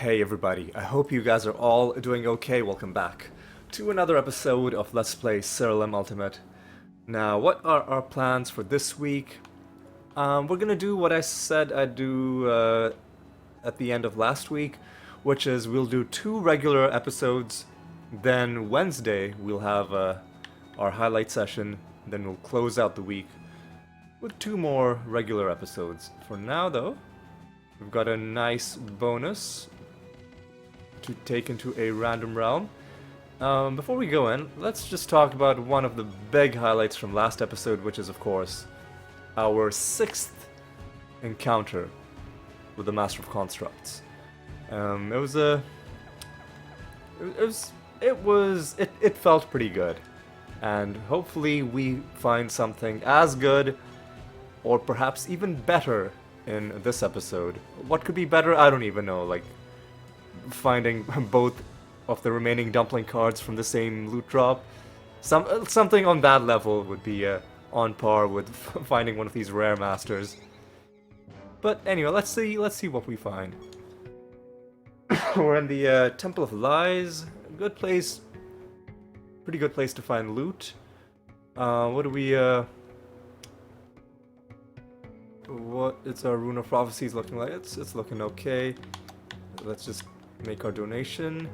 Hey everybody, I hope you guys are all doing okay. Welcome back to another episode of Let's Play Siralim Ultimate. Now, what are our plans for this week? We're gonna do what I said I'd do at the end of last week, which is we'll do 2 regular episodes, then Wednesday we'll have our highlight session, then we'll close out the week with 2 more regular episodes. For now though, we've got a nice bonus to take into a random realm. Before we go in, let's just talk about one of the big highlights from last episode, which is of course our 6th encounter with the Master of Constructs. It felt pretty good, and hopefully we find something as good or perhaps even better in this episode. What could be better? I don't even know. Like finding both of the remaining dumpling cards from the same loot drop. Something on that level would be on par with finding one of these rare masters. But anyway, let's see what we find. We're in the Temple of Lies. Good place. Pretty good place to find loot. What do we what it's our Rune of Prophecies looking like? It's looking okay. Let's just make our donation.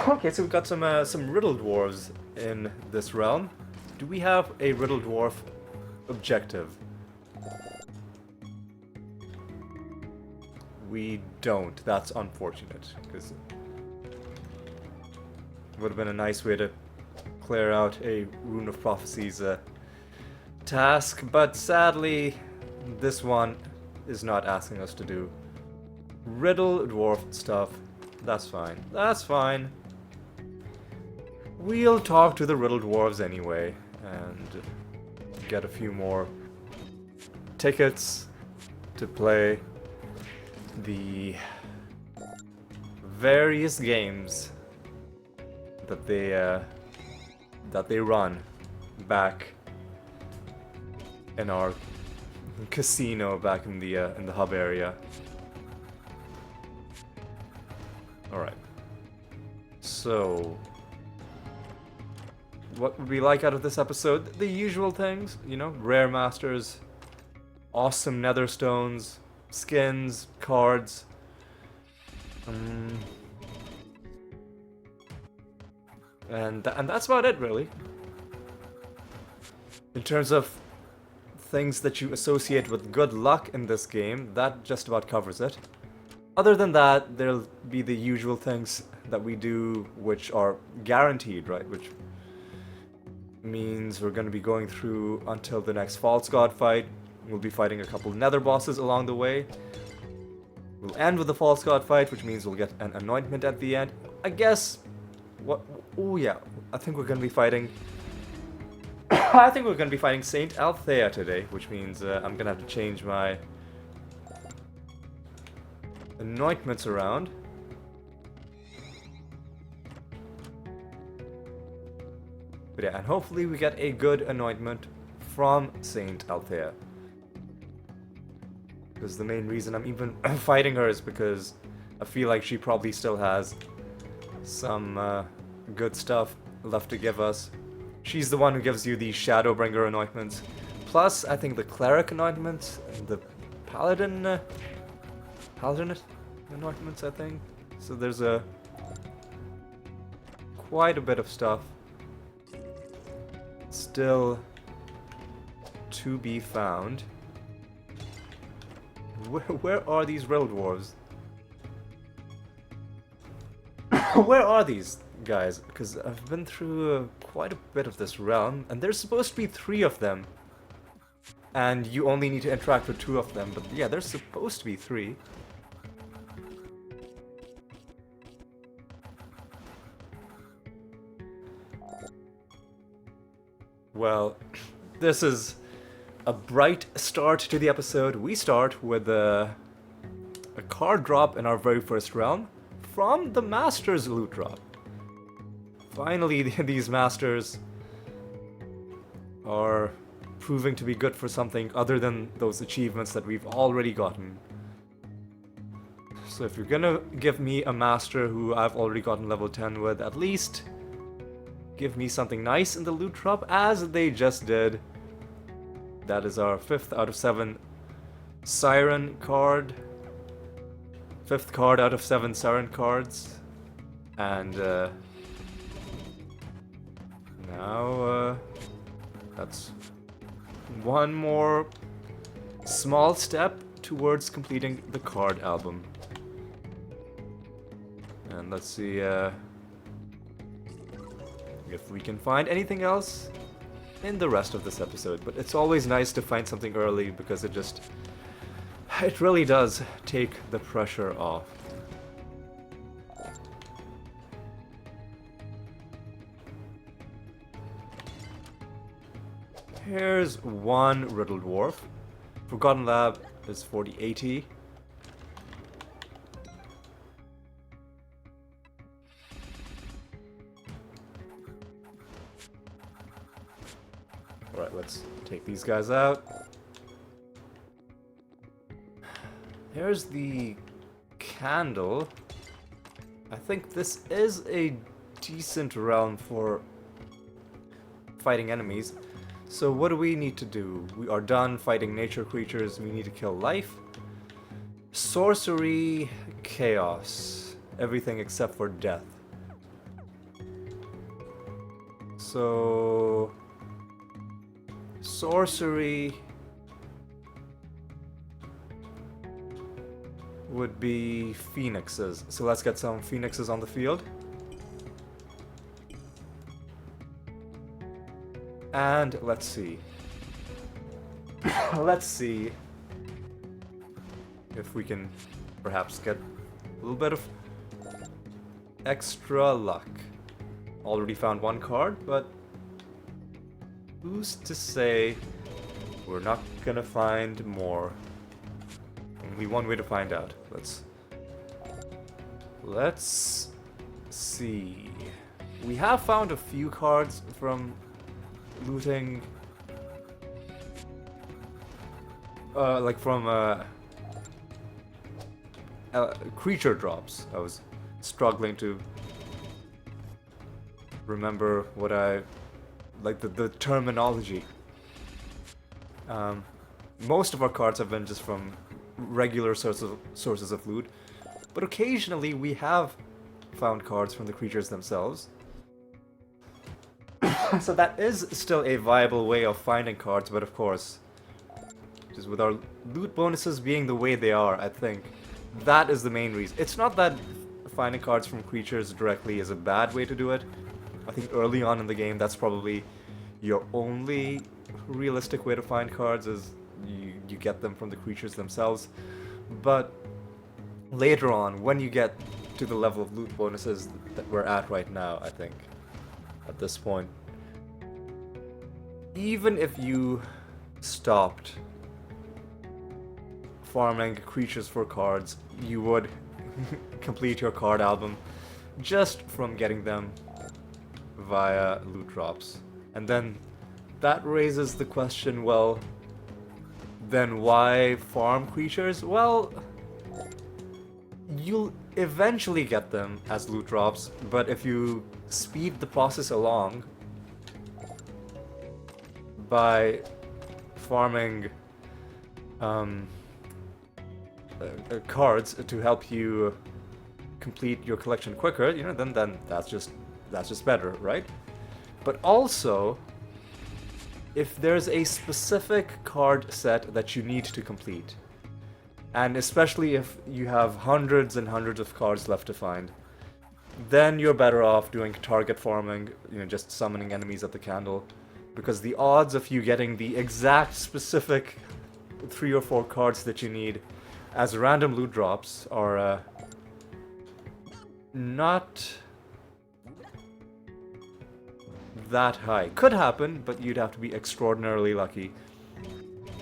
Okay, so we've got some riddle dwarves in this realm. Do we have a riddle dwarf objective? We don't. That's unfortunate, because it would have been a nice way to clear out a Rune of Prophecies task, but sadly this one is not asking us to do riddle dwarf stuff. That's fine. That's fine. We'll talk to the riddle dwarves anyway and get a few more tickets to play the various games that they run back in our casino back in the hub area. Alright. So, what would we like out of this episode? The usual things, you know, rare masters, awesome nether stones, skins, cards. And that's about it, really. In terms of things that you associate with good luck in this game, that just about covers it. Other than that, there'll be the usual things that we do which are guaranteed, right? Which means we're going to be going through until the next False God fight. We'll be fighting a couple nether bosses along the way. We'll end with the False God fight, which means we'll get an anointment at the end. I guess... what? Oh yeah, I think we're going to be fighting... I think we're going to be fighting Saint Althea today, which means I'm going to have to change my anointments around. But yeah, and hopefully we get a good anointment from Saint Althea. Because the main reason I'm even fighting her is because I feel like she probably still has some good stuff left to give us. She's the one who gives you the Shadowbringer anointments. Plus, I think the Cleric anointments, the Paladin... Paladinate anointments, I think. So there's quite a bit of stuff still to be found. Where are these riddle dwarves? Where are these guys? Because I've been through quite a bit of this realm, and there's supposed to be 3 of them. And you only need to interact with 2 of them, but yeah, there's supposed to be 3. Well, this is a bright start to the episode. We start with a card drop in our very first realm from the Master's loot drop. Finally, these Masters are proving to be good for something other than those achievements that we've already gotten. So if you're gonna give me a master who I've already gotten level 10 with, at least give me something nice in the loot drop, as they just did. That is our 5th out of 7 Siren card. 5th card out of 7 Siren cards. And now that's one more small step towards completing the card album. And let's see if we can find anything else in the rest of this episode. But it's always nice to find something early because it really does take the pressure off. Here's one Riddle Dwarf. Forgotten Lab is 4080. Alright, let's take these guys out. Here's the candle. I think this is a decent realm for fighting enemies. So what do we need to do? We are done fighting nature creatures. We need to kill life. Sorcery, chaos. Everything except for death. So sorcery would be phoenixes. So let's get some phoenixes on the field. And let's see. Let's see if we can perhaps get a little bit of extra luck. Already found one card, but who's to say we're not gonna find more? Only one way to find out. Let's see. We have found a few cards from looting, like from creature drops. I was struggling to remember what the terminology. Most of our cards have been just from regular sources of loot, but occasionally we have found cards from the creatures themselves. So that is still a viable way of finding cards, but of course, just with our loot bonuses being the way they are, I think that is the main reason. It's not that finding cards from creatures directly is a bad way to do it. I think early on in the game, that's probably your only realistic way to find cards, is you get them from the creatures themselves. But later on, when you get to the level of loot bonuses that we're at right now, I think, at this point, even if you stopped farming creatures for cards, you would complete your card album just from getting them via loot drops. And then that raises the question, well, then why farm creatures? Well, you'll eventually get them as loot drops, but if you speed the process along by farming cards to help you complete your collection quicker, you know, then that's just better, right? But also, if there's a specific card set that you need to complete, and especially if you have hundreds and hundreds of cards left to find, then you're better off doing target farming, you know, just summoning enemies at the candle, because the odds of you getting the exact specific 3 or 4 cards that you need as random loot drops are not that high. Could happen, but you'd have to be extraordinarily lucky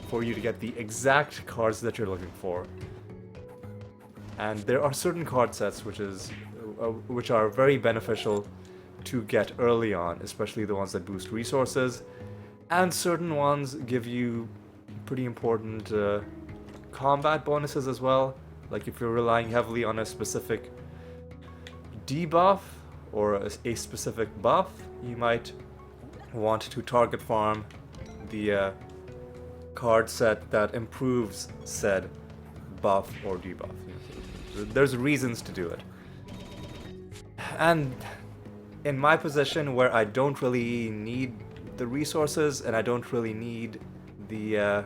for you to get the exact cards that you're looking for. And there are certain card sets which are very beneficial to get early on, especially the ones that boost resources, and certain ones give you pretty important combat bonuses as well. Like if you're relying heavily on a specific debuff or a specific buff, you might want to target farm the card set that improves said buff or debuff. There's reasons to do it. And in my position where I don't really need the resources and I don't really need the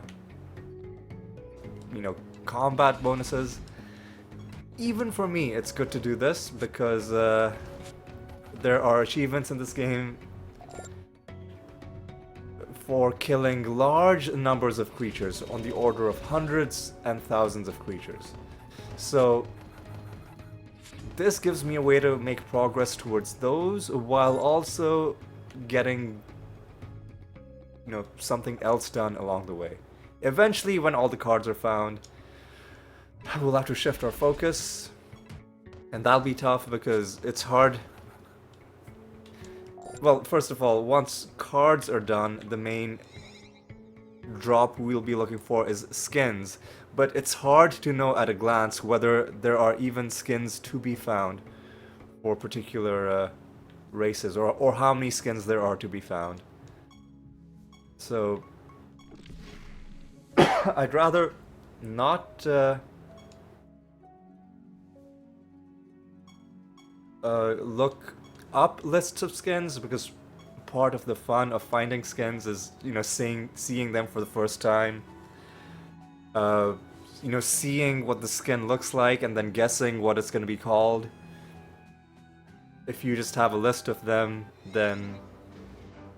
combat bonuses, even for me it's good to do this because there are achievements in this game for killing large numbers of creatures, on the order of hundreds and thousands of creatures. So this gives me a way to make progress towards those while also getting something else done along the way. Eventually, when all the cards are found, we'll have to shift our focus, and that'll be tough because it's hard. Well, first of all, once cards are done, the main drop we'll be looking for is skins, but it's hard to know at a glance whether there are even skins to be found for particular races, or how many skins there are to be found. So I'd rather not look up lists of skins, because part of the fun of finding skins is seeing them for the first time, seeing what the skin looks like and then guessing what it's going to be called. If you just have a list of them, then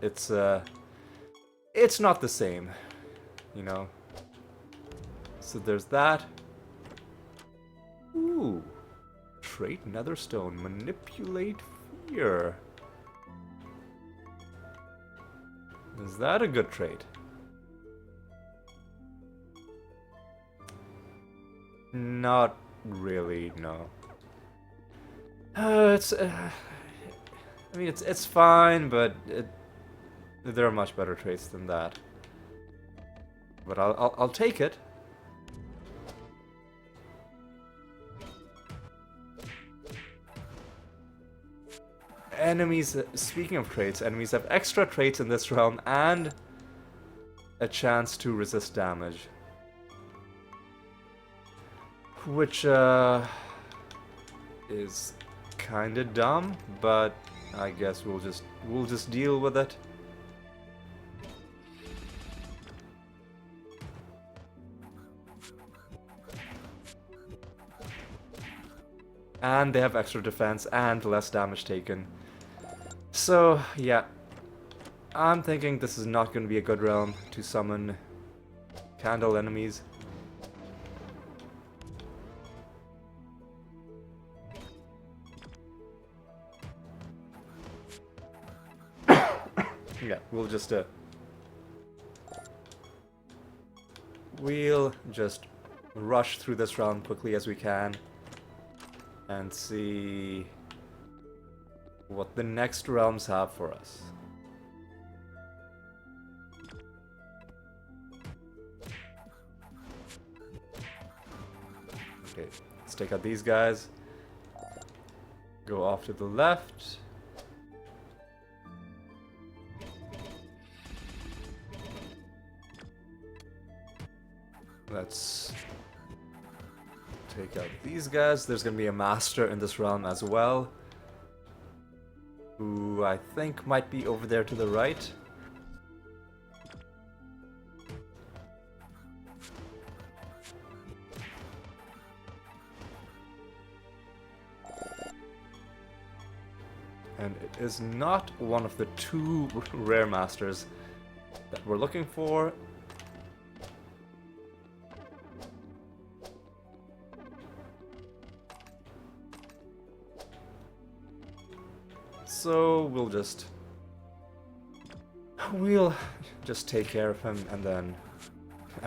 it's not the same, So there's that. Ooh, trait Netherstone, manipulate fear. Is that a good trait? Not really, no. It's fine, but there are much better traits than that. But I'll take it. Enemies, speaking of traits, enemies have extra traits in this realm and a chance to resist damage. Which is kinda dumb, but I guess we'll just deal with it. And they have extra defense and less damage taken. So, yeah. I'm thinking this is not going to be a good realm to summon candle enemies. Yeah, we'll just rush through this round quickly as we can and see what the next realms have for us. Okay, let's take out these guys. Go off to the left. Let's take out these guys. There's gonna be a master in this realm as well, who I think might be over there to the right. And it is not one of the two rare masters that we're looking for. So we'll just take care of him and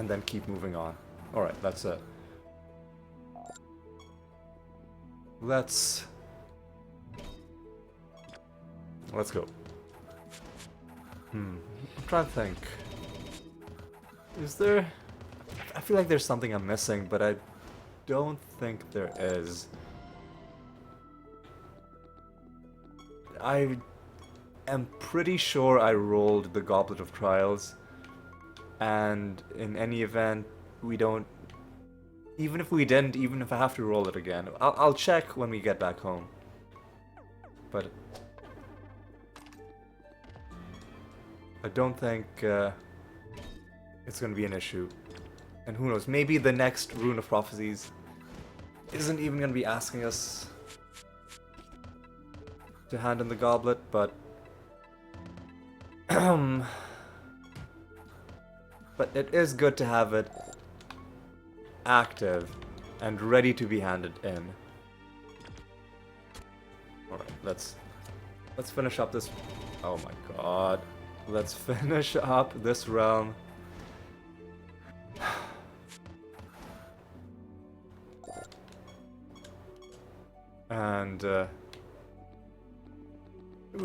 then keep moving on. All right, that's it. Let's go. I'm trying to think. Is there? I feel like there's something I'm missing, but don't think there is. I am pretty sure I rolled the Goblet of Trials, and in any event, we don't... Even if we didn't, even if I have to roll it again, I'll check when we get back home. But I don't think it's going to be an issue. And who knows, maybe the next Rune of Prophecies isn't even going to be asking us to hand in the goblet, but but it is good to have it active and ready to be handed in. Alright, let's finish up this... Oh my god. Let's finish up this realm. And, ooh,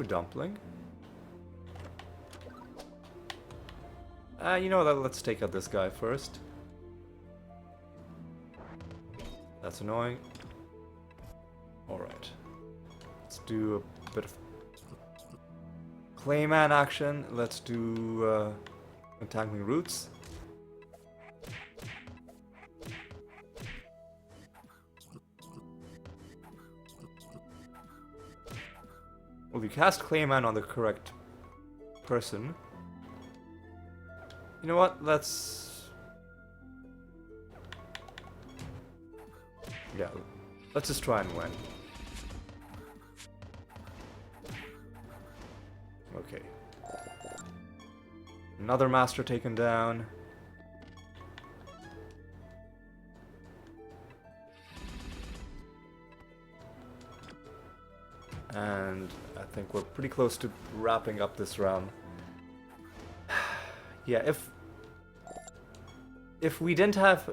dumpling. You know what, let's take out this guy first. That's annoying. Alright. Let's do a bit of Clayman action. Let's do Entangling Roots. Well, you cast Clayman on the correct person. You know what? Let's... Yeah, let's just try and win. Okay. Another master taken down. And I think we're pretty close to wrapping up this round. Yeah, if we didn't have...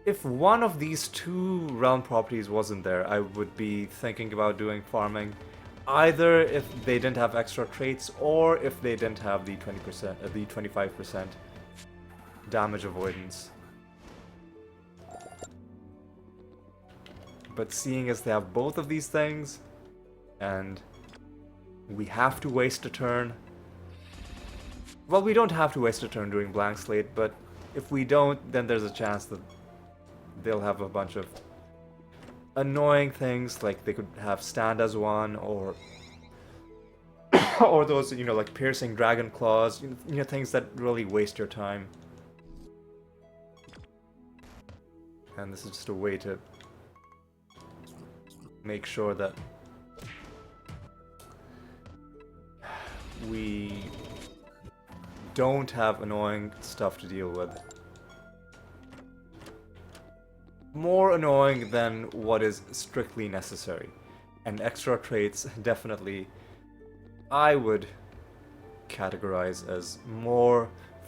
If one of these two realm properties wasn't there, I would be thinking about doing farming. Either if they didn't have extra traits, or if they didn't have the 20%, the 25% damage avoidance. But seeing as they have both of these things, and we have to waste a turn. Well, we don't have to waste a turn doing Blank Slate, but if we don't, then there's a chance that they'll have a bunch of annoying things, like they could have Stand as one, or or those, you know, like Piercing Dragon Claws, you know, things that really waste your time. And this is just a way to make sure that we don't have annoying stuff to deal with. More annoying than what is strictly necessary. And extra traits, definitely, I would categorize as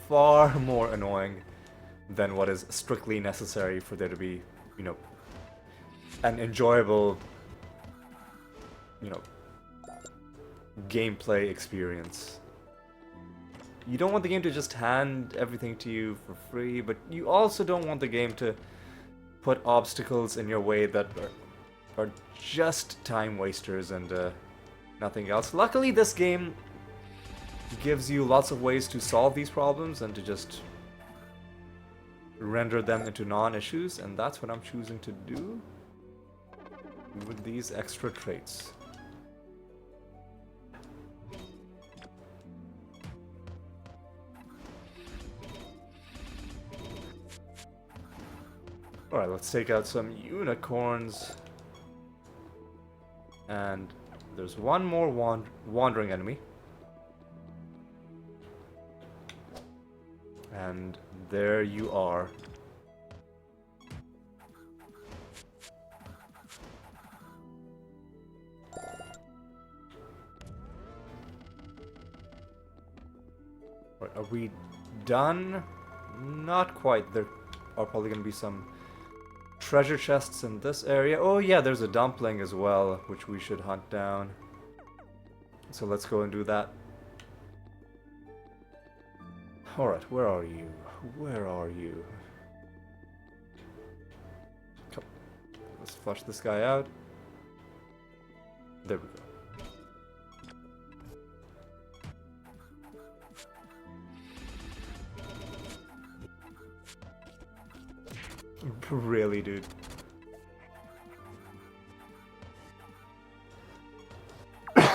far more annoying than what is strictly necessary for there to be, you know, an enjoyable, you know, gameplay experience. You don't want the game to just hand everything to you for free, but you also don't want the game to put obstacles in your way that are just time wasters and nothing else. Luckily, this game gives you lots of ways to solve these problems and to just render them into non-issues, and that's what I'm choosing to do with these extra traits. Alright, let's take out some unicorns. And there's one more wandering enemy. And there you are. Right, are we done? Not quite. There are probably going to be some treasure chests in this area. Oh yeah, there's a dumpling as well, which we should hunt down. So let's go and do that. Alright, where are you? Where are you? Let's flush this guy out. There we go. Really, dude.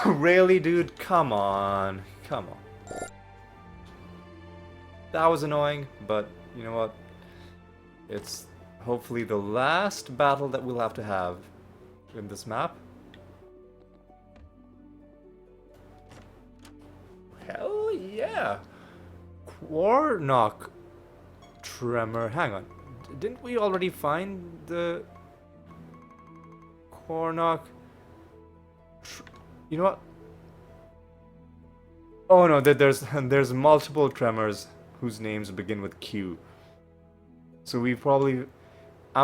Really, dude? Come on. Come on. That was annoying, but you know what? It's hopefully the last battle that we'll have to have in this map. Hell yeah! Quarnock Tremor. Hang on. Didn't we already find the Quarnock? You know what? Oh no, there's multiple tremors whose names begin with Q. So I'm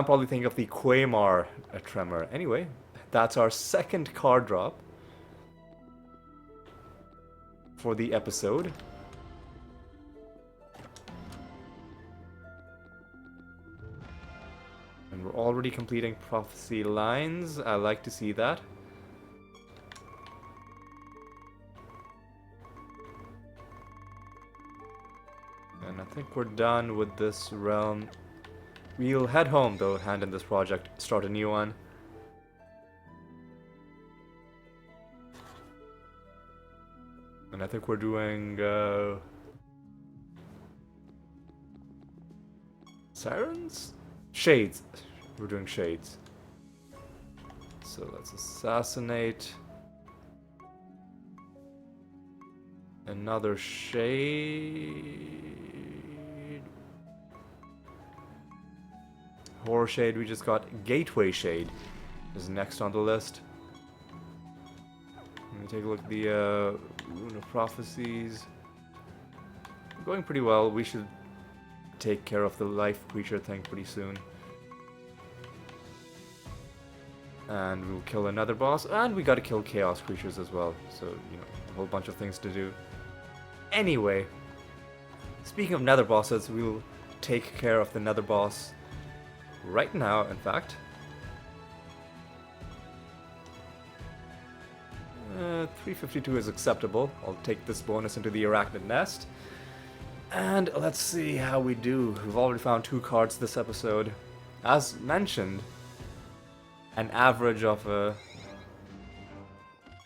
probably thinking of the Quamar tremor. Anyway, that's our second card drop for the episode. And we're already completing prophecy lines. I like to see that. And I think we're done with this realm. We'll head home though, hand in this project, start a new one. And I think we're doing sirens? Shades. We're doing shades. So let's assassinate another shade. Horror shade, we just got gateway shade is next on the list. Let me take a look at the Rune of Prophecies. Going pretty well. We should take care of the life creature thing pretty soon. And we'll kill another boss, and we gotta kill chaos creatures as well. So, you know, a whole bunch of things to do. Anyway, speaking of nether bosses, we'll take care of the nether boss right now, in fact. 352 is acceptable. I'll take this bonus into the Arachnid Nest. And let's see how we do. We've already found 2 cards this episode. As mentioned, an average of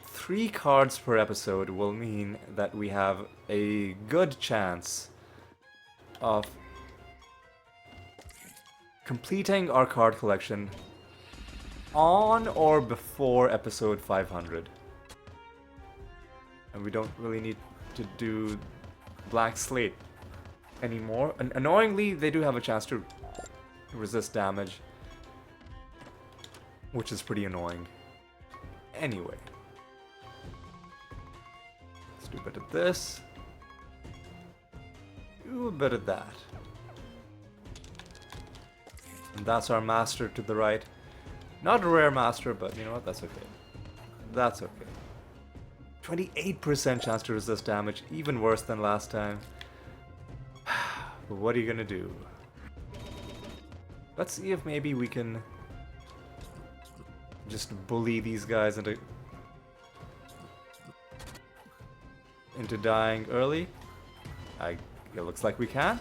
3 cards per episode will mean that we have a good chance of completing our card collection on or before episode 500. And we don't really need to do Black Slate anymore. And annoyingly, they do have a chance to resist damage, which is pretty annoying. Anyway, let's do a bit of this. Do a bit of that. And that's our master to the right. Not a rare master, but you know what? That's okay. That's okay. 28% chance to resist damage, even worse than last time. But what are you gonna do? Let's see if maybe we can just bully these guys into dying early. It looks like we can.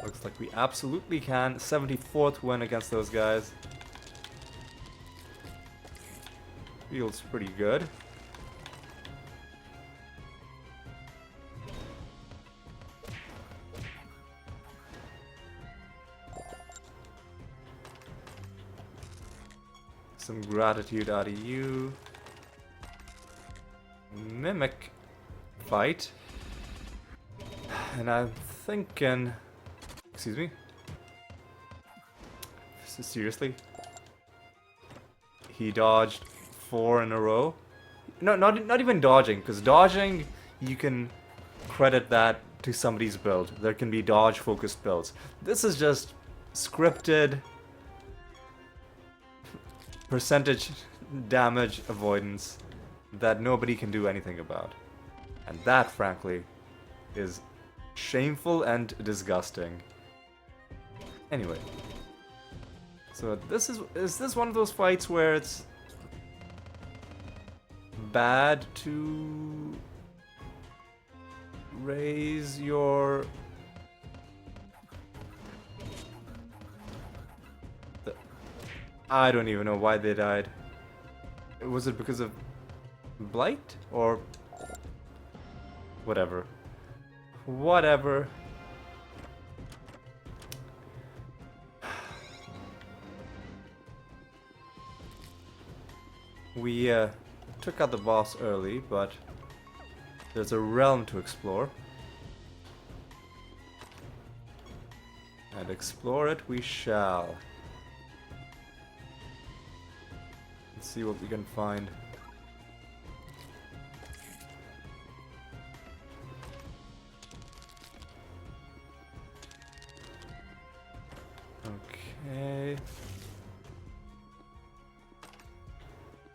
Looks like we absolutely can. 74th win against those guys. Feels pretty good. Some gratitude out of you. Mimic fight. And I'm thinking... Excuse me? Seriously? He dodged 4 in a row? No, not even dodging, because dodging, you can credit that to somebody's build. There can be dodge-focused builds. This is just scripted percentage damage avoidance that nobody can do anything about. And that, frankly, is Shameful and disgusting. Anyway. So this is this one of those fights where it's bad to raise your I don't even know why they died. Was it because of blight or whatever? Whatever. We took out the boss early, but there's a realm to explore. And explore it we shall. Let's see what we can find. Okay.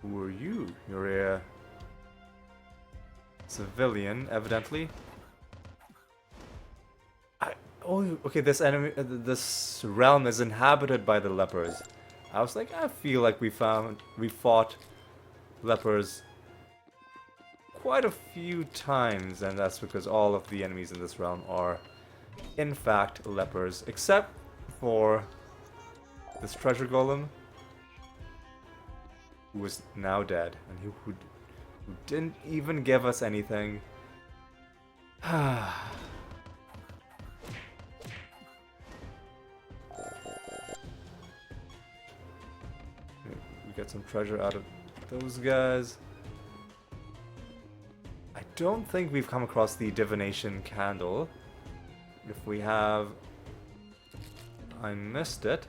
Who are you? You're a civilian, evidently. Oh, okay. This enemy, this realm is inhabited by the lepers. I was like, I feel like we fought lepers quite a few times, and that's because all of the enemies in this realm are, in fact, lepers, except for this treasure golem, who is now dead, and who didn't even give us anything. We get some treasure out of those guys. I don't think we've come across the divination candle. If we have, I missed it.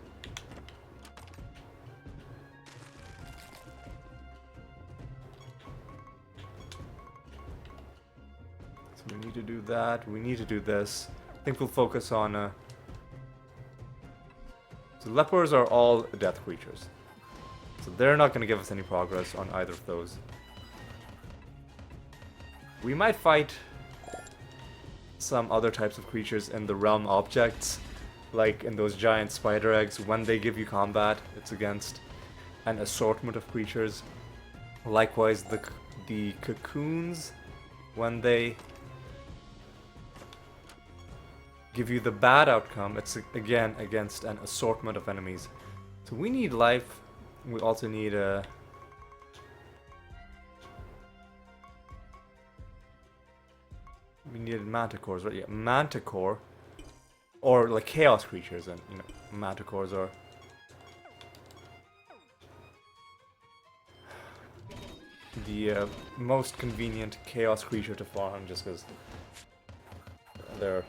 So we need to do that. We need to do this. I think we'll focus on... So lepers are all death creatures. So they're not going to give us any progress on either of those. We might fight some other types of creatures in the realm objects, like in those giant spider eggs. When they give you combat, it's against an assortment of creatures. Likewise, the cocoons, when they give you the bad outcome, it's again against an assortment of enemies. So we need life. We also need a... We needed manticores, right? Yeah, manticore. Or like chaos creatures, and you know, manticores are... the most convenient chaos creature to farm, just because they're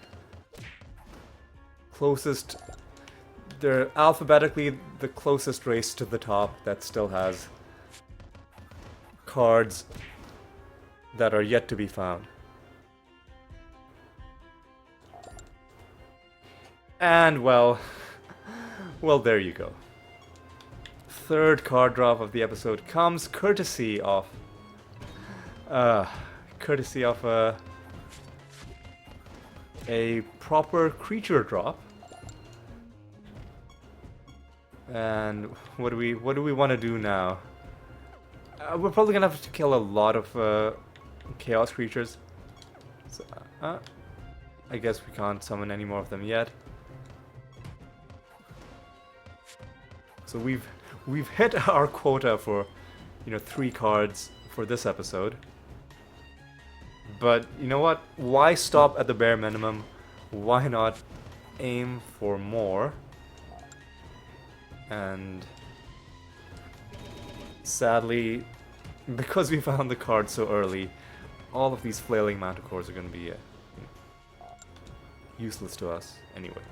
closest... They're alphabetically the closest race to the top that still has cards that are yet to be found. And well, there you go. Third card drop of the episode comes courtesy of a proper creature drop. And what do we want to do now? We're probably gonna have to kill a lot of chaos creatures. So, I guess we can't summon any more of them yet. So we've hit our quota for, you know, 3 cards for this episode. But you know what? Why stop at the bare minimum? Why not aim for more? And sadly, because we found the card so early, all of these flailing manticores are going to be useless to us anyway.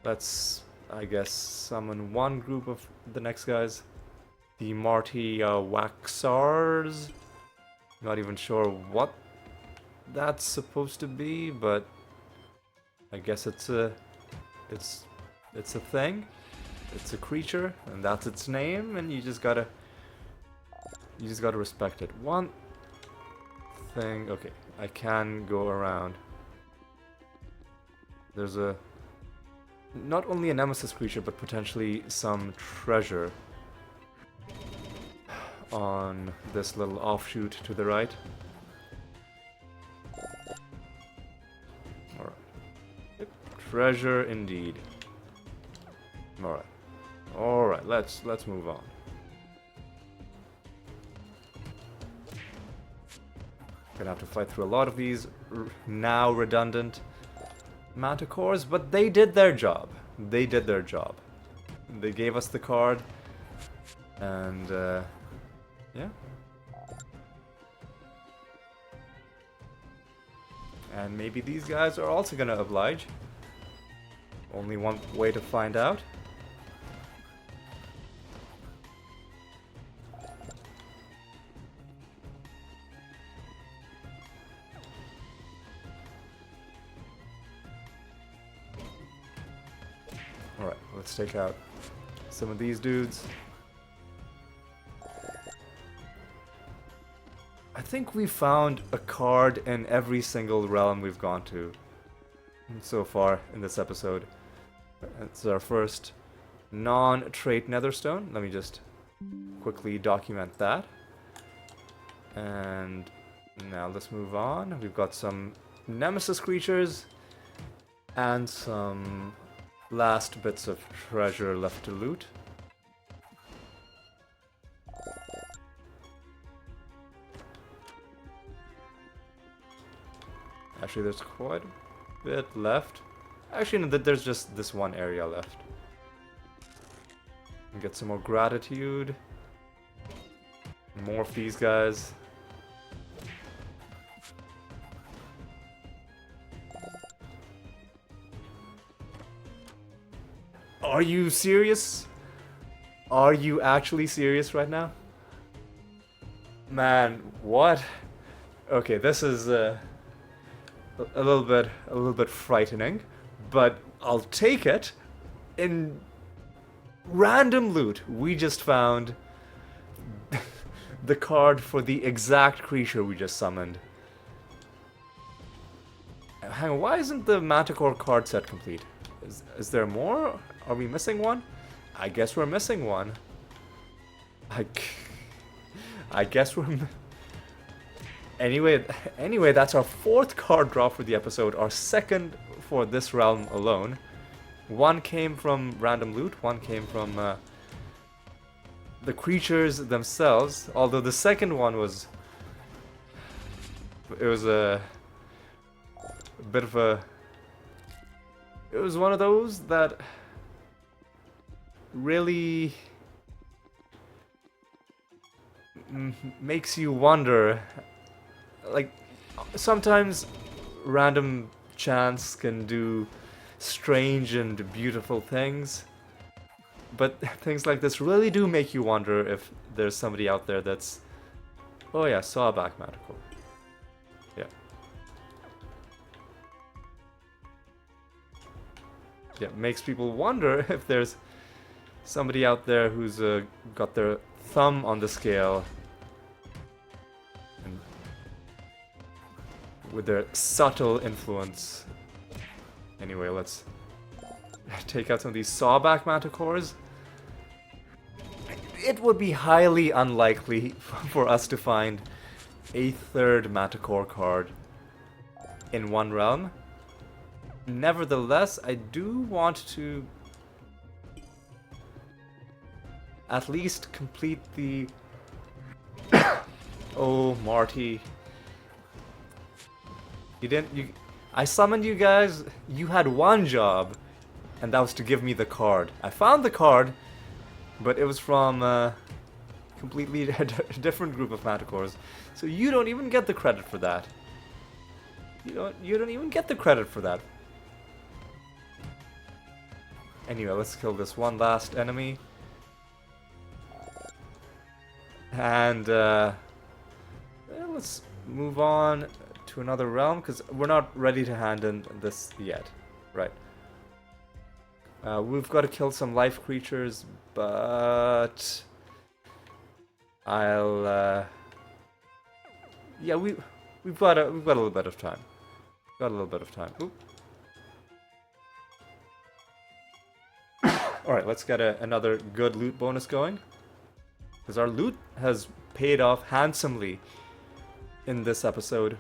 Let's, I guess, summon one group of the next guys. The Marty Waxars. Not even sure what that's supposed to be, but I guess it's a thing. It's a creature, and that's its name, and you just gotta respect it. One thing, okay, I can go around. There's not only a nemesis creature, but potentially some treasure on this little offshoot to the right. Alright. Yep, treasure indeed. Alright. Alright, let's move on. Gonna have to fight through a lot of these now redundant manticores, but they did their job. They did their job. They gave us the card, and yeah. And maybe these guys are also gonna oblige. Only one way to find out. Alright, let's take out some of these dudes. I think we found a card in every single realm we've gone to so far in this episode. It's our first non-trait netherstone. Let me just quickly document that. And now let's move on. We've got some nemesis creatures and some last bits of treasure left to loot. Actually, there's quite a bit left. Actually, no, there's just this one area left. And get some more gratitude. More of these guys. Are you serious? Are you actually serious right now? Man, what? Okay, this is a little bit frightening, but I'll take it. In random loot, we just found the card for the exact creature we just summoned. Hang on, why isn't the Manticore card set complete? Is there more? Are we missing one? I guess we're missing one. I guess we're... Anyway, that's our fourth card draw for the episode, our second for this realm alone. One came from random loot, one came from the creatures themselves, although the second one was... It was a bit of a... It was one of those that really makes you wonder. Like, sometimes random chance can do strange and beautiful things, but things like this really do make you wonder if there's somebody out there that's... Oh yeah, Sawback Manticore. Yeah. Yeah, makes people wonder if there's somebody out there who's got their thumb on the scale and with their subtle influence. Anyway, let's take out some of these Sawback Manticores. It would be highly unlikely for us to find a third Manticore card in one realm. Nevertheless, I do want to at least complete the... Oh, Marty. I summoned you guys, you had one job, and that was to give me the card. I found the card, but it was from a completely different group of Manticores, so you don't even get the credit for that. You don't even get the credit for that. Anyway, let's kill this one last enemy. And let's move on to another realm, because we're not ready to hand in this yet. Right. We've got to kill some life creatures, but I'll. Yeah, we've got a little bit of time. Got a little bit of time. Oop. All right, let's get another good loot bonus going, because our loot has paid off handsomely in this episode.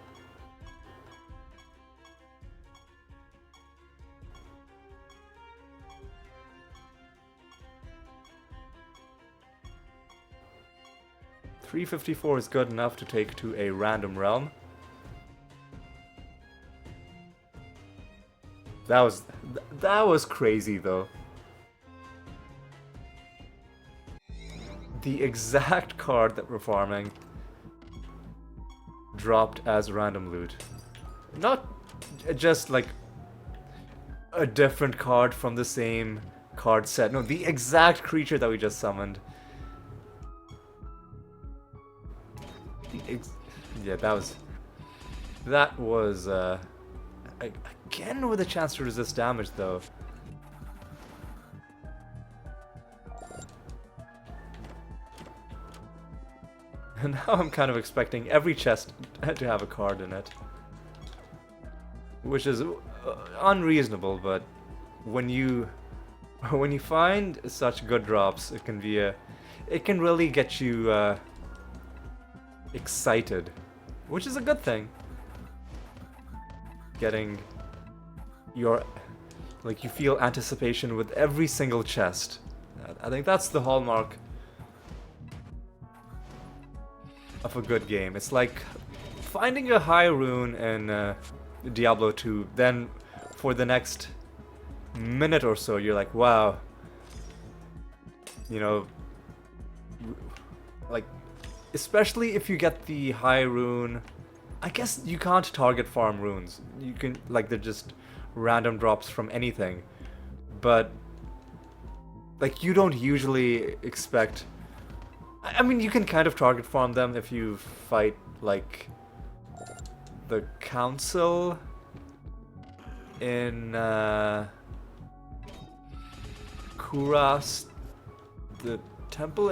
$354 is good enough to take to a random realm. That was crazy though. The exact card that we're farming dropped as random loot. Not just like a different card from the same card set. No, the exact creature that we just summoned. Yeah, that was again with a chance to resist damage though. And now I'm kind of expecting every chest to have a card in it, which is unreasonable. But when you find such good drops, it can really get you excited, which is a good thing. Getting your, like, you feel anticipation with every single chest. I think that's the hallmark of a good game. It's like finding a high rune in Diablo 2, then for the next minute or so you're like, wow, you know, like, especially if you get the high rune. I guess you can't target farm runes. You can, like, they're just random drops from anything. But, like, you don't usually expect... I mean, you can kind of target farm them if you fight, like, the council in Kuras, the temple,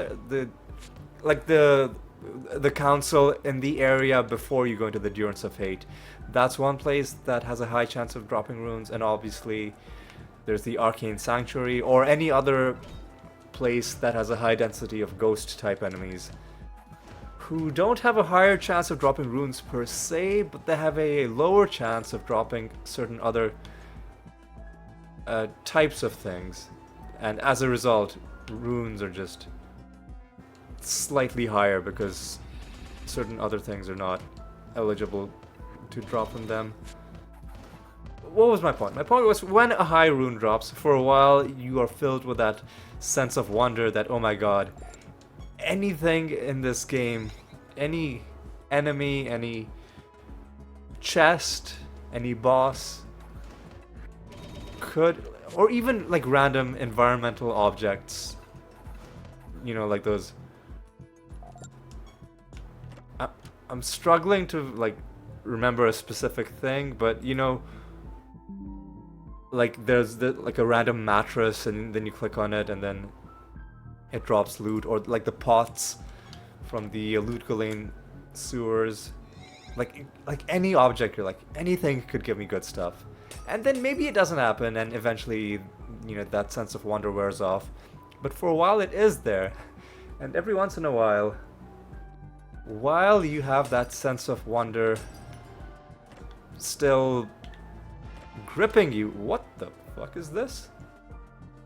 the council in the area before you go into the Durance of Hate. That's one place that has a high chance of dropping runes, and obviously there's the Arcane Sanctuary, or any other place that has a high density of ghost type enemies who don't have a higher chance of dropping runes per se, but they have a lower chance of dropping certain other types of things, and as a result runes are just slightly higher because certain other things are not eligible to drop from them. What was my point? My point was, when a high rune drops, for a while you are filled with that sense of wonder that, oh my god, anything in this game, any enemy, any chest, any boss could, or even like random environmental objects, you know, like those. I'm struggling to, like, remember a specific thing, but you know, like, there's like a random mattress, and then you click on it and then it drops loot, or like the pots from the Loot Galen sewers. Like any object, you're like, anything could give me good stuff, and then maybe it doesn't happen, and eventually, you know, that sense of wonder wears off. But for a while it is there, and every once in a while you have that sense of wonder still gripping you. What the fuck is this?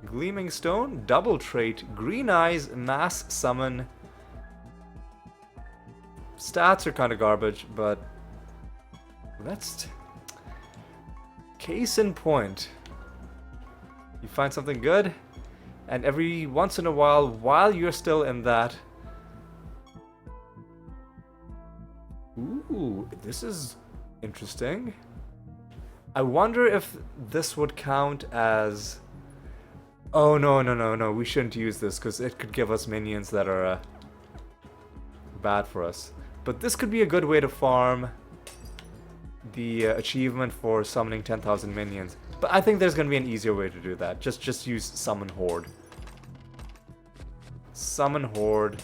Gleaming Stone, double trait, green eyes, mass summon. Stats are kind of garbage, but that's case in point. You find something good, and every once in a while you're still in that, ooh, this is interesting. I wonder if this would count as... Oh, no, we shouldn't use this because it could give us minions that are bad for us. But this could be a good way to farm the achievement for summoning 10,000 minions. But I think there's gonna be an easier way to do that. Just use Summon Horde. Summon Horde.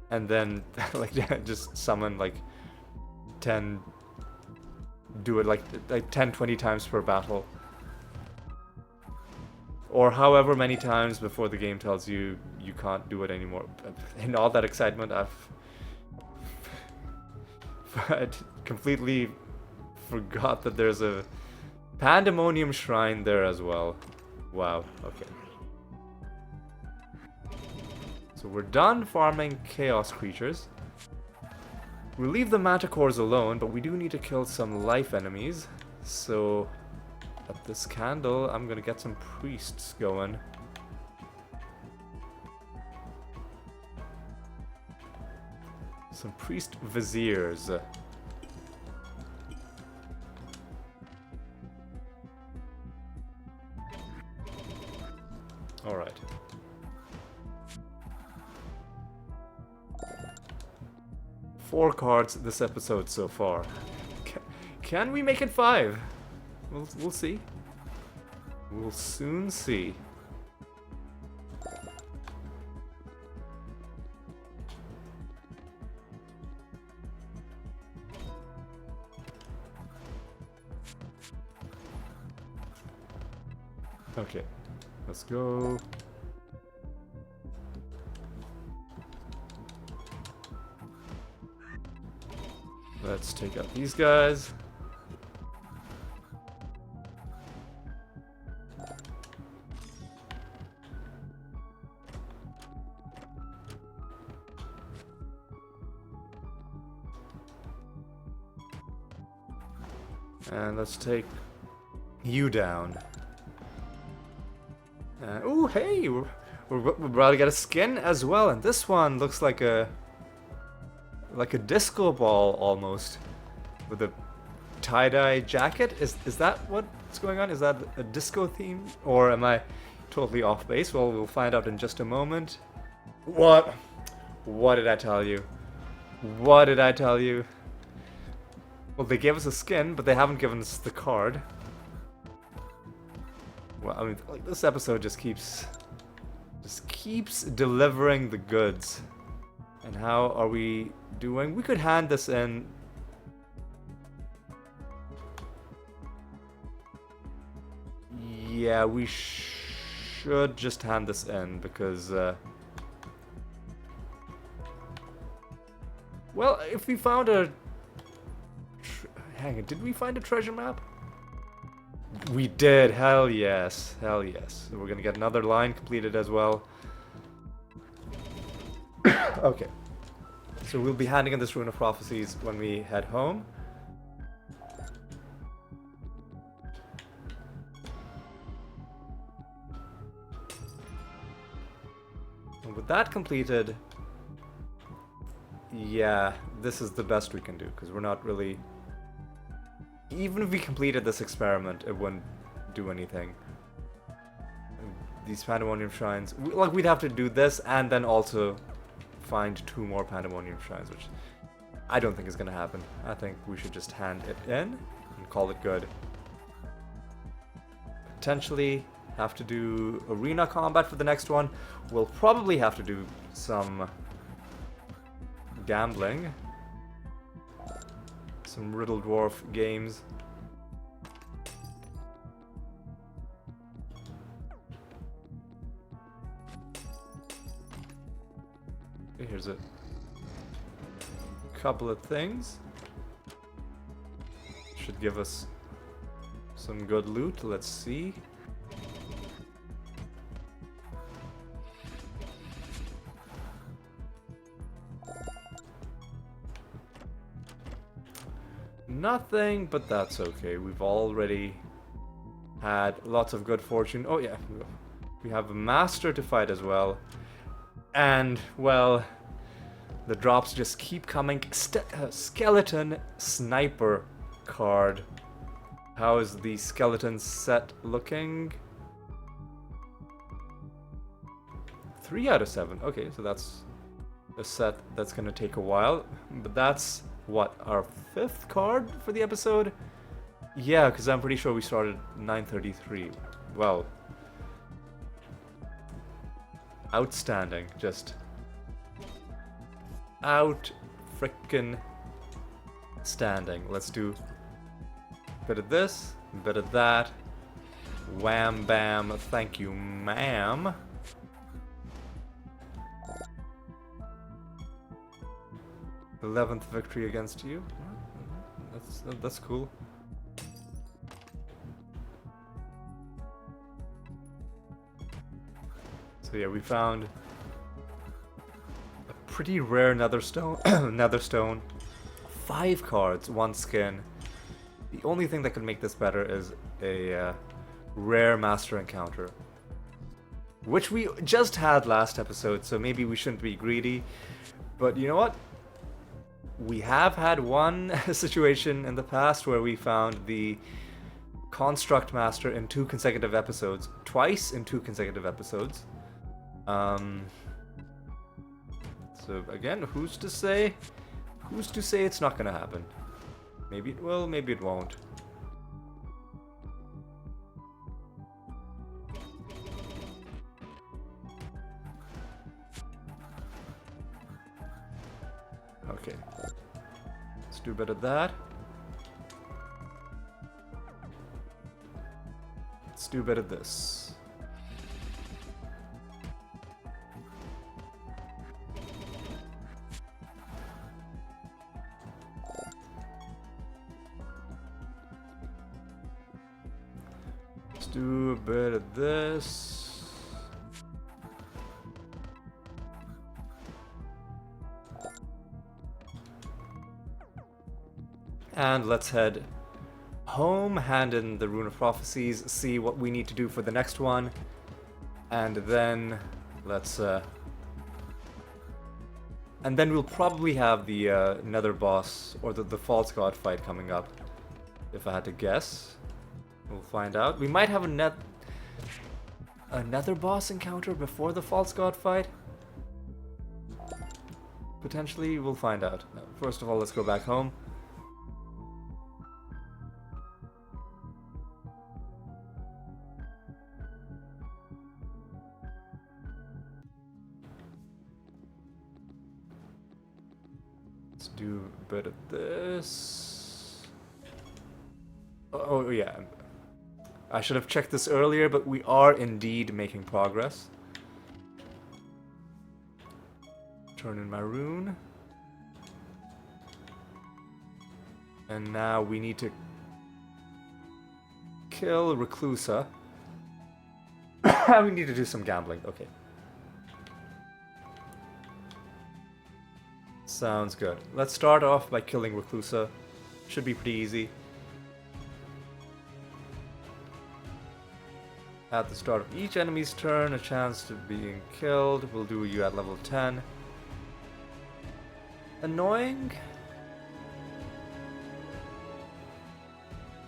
And then, like, just summon, like, 10... Do it, like 10, 20 times per battle. Or however many times before the game tells you you can't do it anymore. In all that excitement, I've completely forgot that there's a Pandemonium Shrine there as well. Wow, okay. So we're done farming Chaos Creatures. We'll leave the Manticores alone, but we do need to kill some life enemies. So, at this candle, I'm gonna get some priests going. Some priest viziers. Alright. Four cards this episode so far. Can we make it 5? We'll see. We'll soon see. Okay, let's go. Let's take out these guys. And let's take you down. Ooh, hey! We're about to get a skin as well, and this one looks like a disco ball almost, with a tie-dye jacket. Is that what's going on? Is that a disco theme, or am I totally off base? Well, we'll find out in just a moment. What did I tell you? What did I tell you? Well, they gave us a skin, but they haven't given us the card. Well, I mean, like, this episode just keeps delivering the goods. And how are we doing? We could hand this in. Yeah, we should just hand this in because, well, if we found a... Hang on, did we find a treasure map? We did, hell yes, hell yes. So we're gonna get another line completed as well. Okay. So we'll be handing in this Rune of Prophecies when we head home. And with that completed, yeah, this is the best we can do, because we're not really... Even if we completed this experiment, it wouldn't do anything. These Pandemonium Shrines... Like, we'd have to do this, and then also find 2 more Pandemonium Shrines, which I don't think is going to happen. I think we should just hand it in and call it good. Potentially have to do arena combat for the next one. We'll probably have to do some gambling. Some Riddle Dwarf games. Okay, here's a couple of things. Should give us some good loot. Let's see. Nothing, but that's okay. We've already had lots of good fortune. Oh yeah, we have a master to fight as well. And, well, the drops just keep coming. Skeleton Sniper card. How is the skeleton set looking? 3 out of 7. Okay, so that's a set that's gonna take a while. But that's... what, our 5th card for the episode? Yeah, because I'm pretty sure we started 9:33. Well, outstanding. Just out frickin' standing. Let's do a bit of this, a bit of that. Wham bam, thank you, ma'am. th victory against you. That's cool. So yeah, we found a pretty rare netherstone. Netherstone. 5 cards, 1 skin. The only thing that could make this better is a rare master encounter, which we just had last episode, so maybe we shouldn't be greedy. But you know what? We have had one situation in the past where we found the Construct Master in 2 consecutive episodes. Twice in 2 consecutive episodes. So again, who's to say? Who's to say it's not gonna happen? Maybe it will, maybe it won't. Okay. Let's do a bit of that. Let's do a bit of this. Let's do a bit of this. And let's head home, hand in the Rune of Prophecies, see what we need to do for the next one. And then let's and then we'll probably have the Nether boss or the False God fight coming up. If I had to guess. We'll find out. We might have a Nether boss encounter before the False God fight. Potentially, we'll find out. First of all, let's go back home. Let's do a bit of this. Oh yeah. I should have checked this earlier, but we are indeed making progress. Turn in my rune. And now we need to kill Reclusa. We need to do some gambling. Okay. Sounds good. Let's start off by killing Reclusa. Should be pretty easy. At the start of each enemy's turn, a chance to being killed. We'll do you at level 10. Annoying?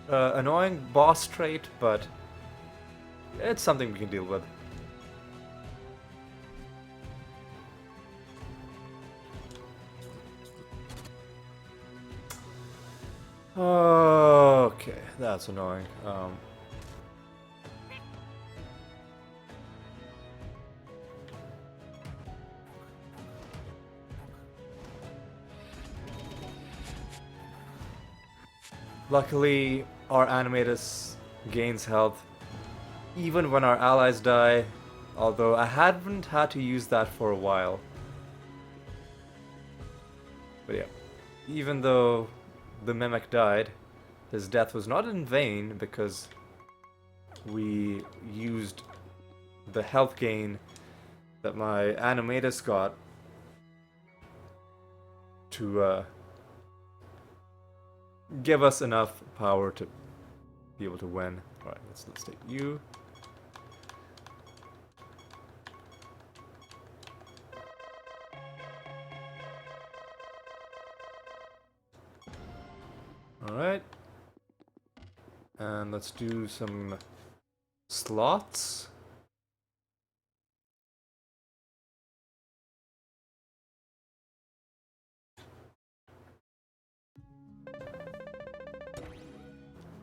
Annoying boss trait, but it's something we can deal with. Okay, that's annoying. Luckily, our Animatus gains health even when our allies die, although I haven't had to use that for a while. But yeah, even though the Mimic died, his death was not in vain because we used the health gain that my Animatus got to give us enough power to be able to win. Alright, let's take you. Alright. And let's do some slots.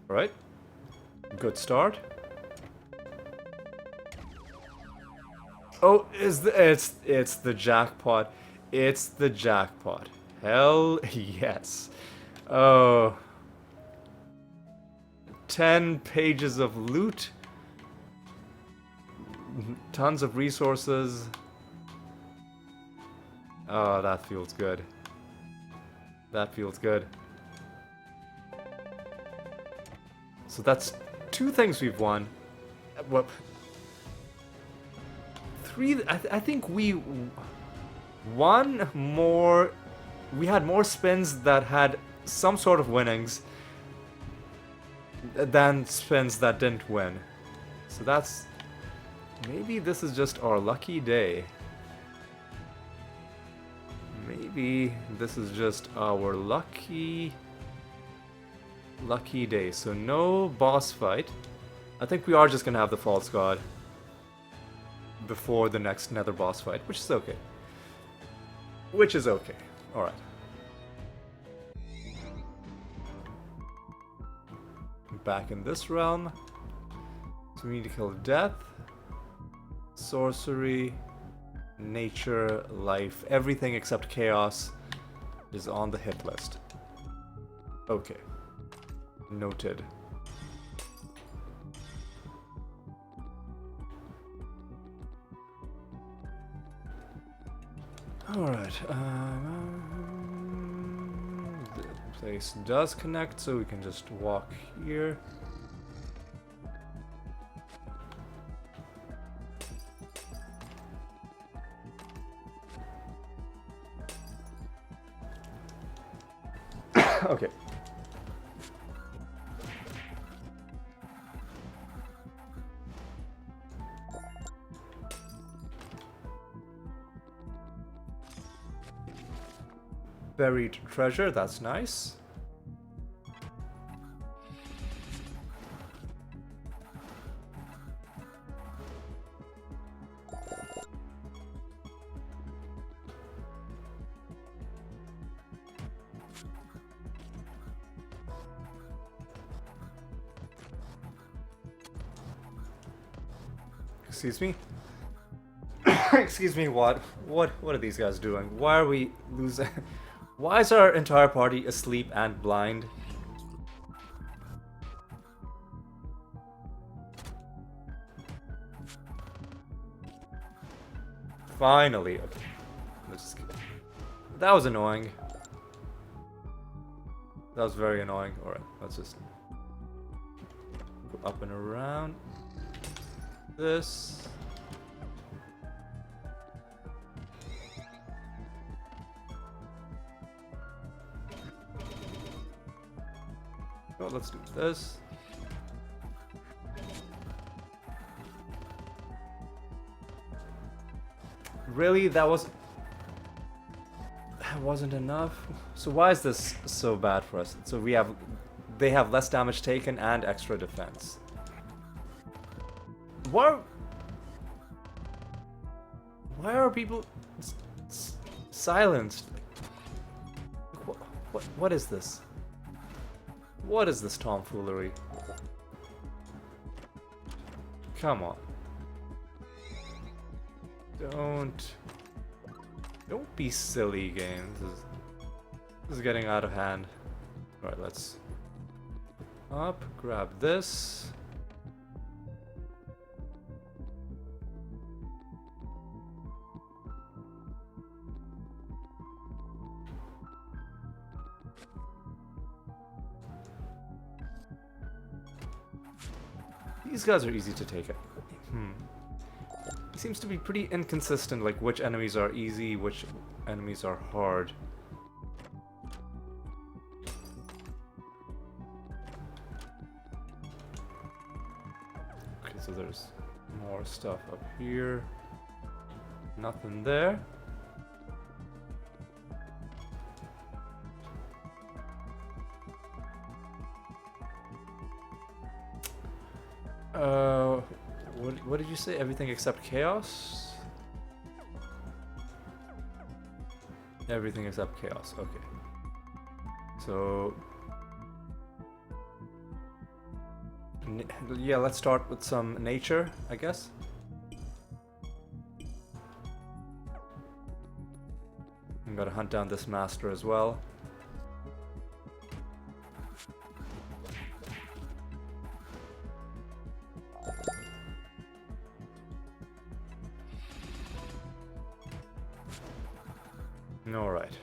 Alright. Good start. Oh, it's the jackpot. It's the jackpot. Hell yes. Oh. 10 pages of loot. Tons of resources. Oh, that feels good. That feels good. So that's 2 things we've won. Well, 3. I think we won more. We had more spins that had some sort of winnings than spins that didn't win. So that's... Maybe this is just our lucky day. Maybe this is just our lucky day. So no boss fight. I think we are just gonna have the false god before the next nether boss fight, which is okay. Which is okay. Alright. Back in this realm. So we need to kill death, sorcery, nature, life, everything except chaos is on the hit list. Okay. Noted. Alright, the place does connect, so we can just walk here. Okay. Buried treasure, that's nice. Excuse me? Excuse me, what? What are these guys doing? Why are we losing? Why is our entire party asleep and blind? Finally. Okay. Let's just... That was annoying. That was very annoying. Alright, let's just go up and around. This. Oh, let's do this. Really? That wasn't enough? So why is this so bad for us? So they have less damage taken and extra defense. Why are people silenced? What is this? What is this tomfoolery? Come on. Don't be silly, game. This is getting out of hand. Alright, let's up, grab this. These guys are easy to take out. It seems to be pretty inconsistent, like which enemies are easy, which enemies are hard. Okay, so there's more stuff up here. Nothing there. What did you say? Everything except chaos? Everything except chaos, okay. So... Yeah, let's start with some nature, I guess. I'm gonna hunt down this master as well. Alright.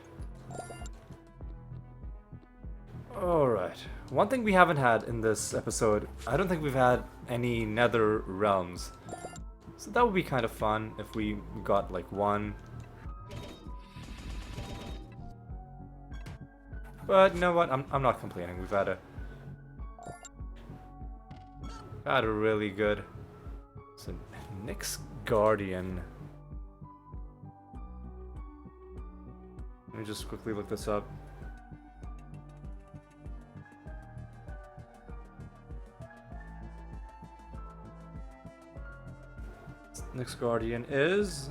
Alright. One thing we haven't had in this episode, I don't think we've had any nether realms. So that would be kind of fun if we got like one. But you know what? I'm not complaining. We've had a really good. So Nyx Guardian. Let me just quickly look this up. Nyx Guardian is,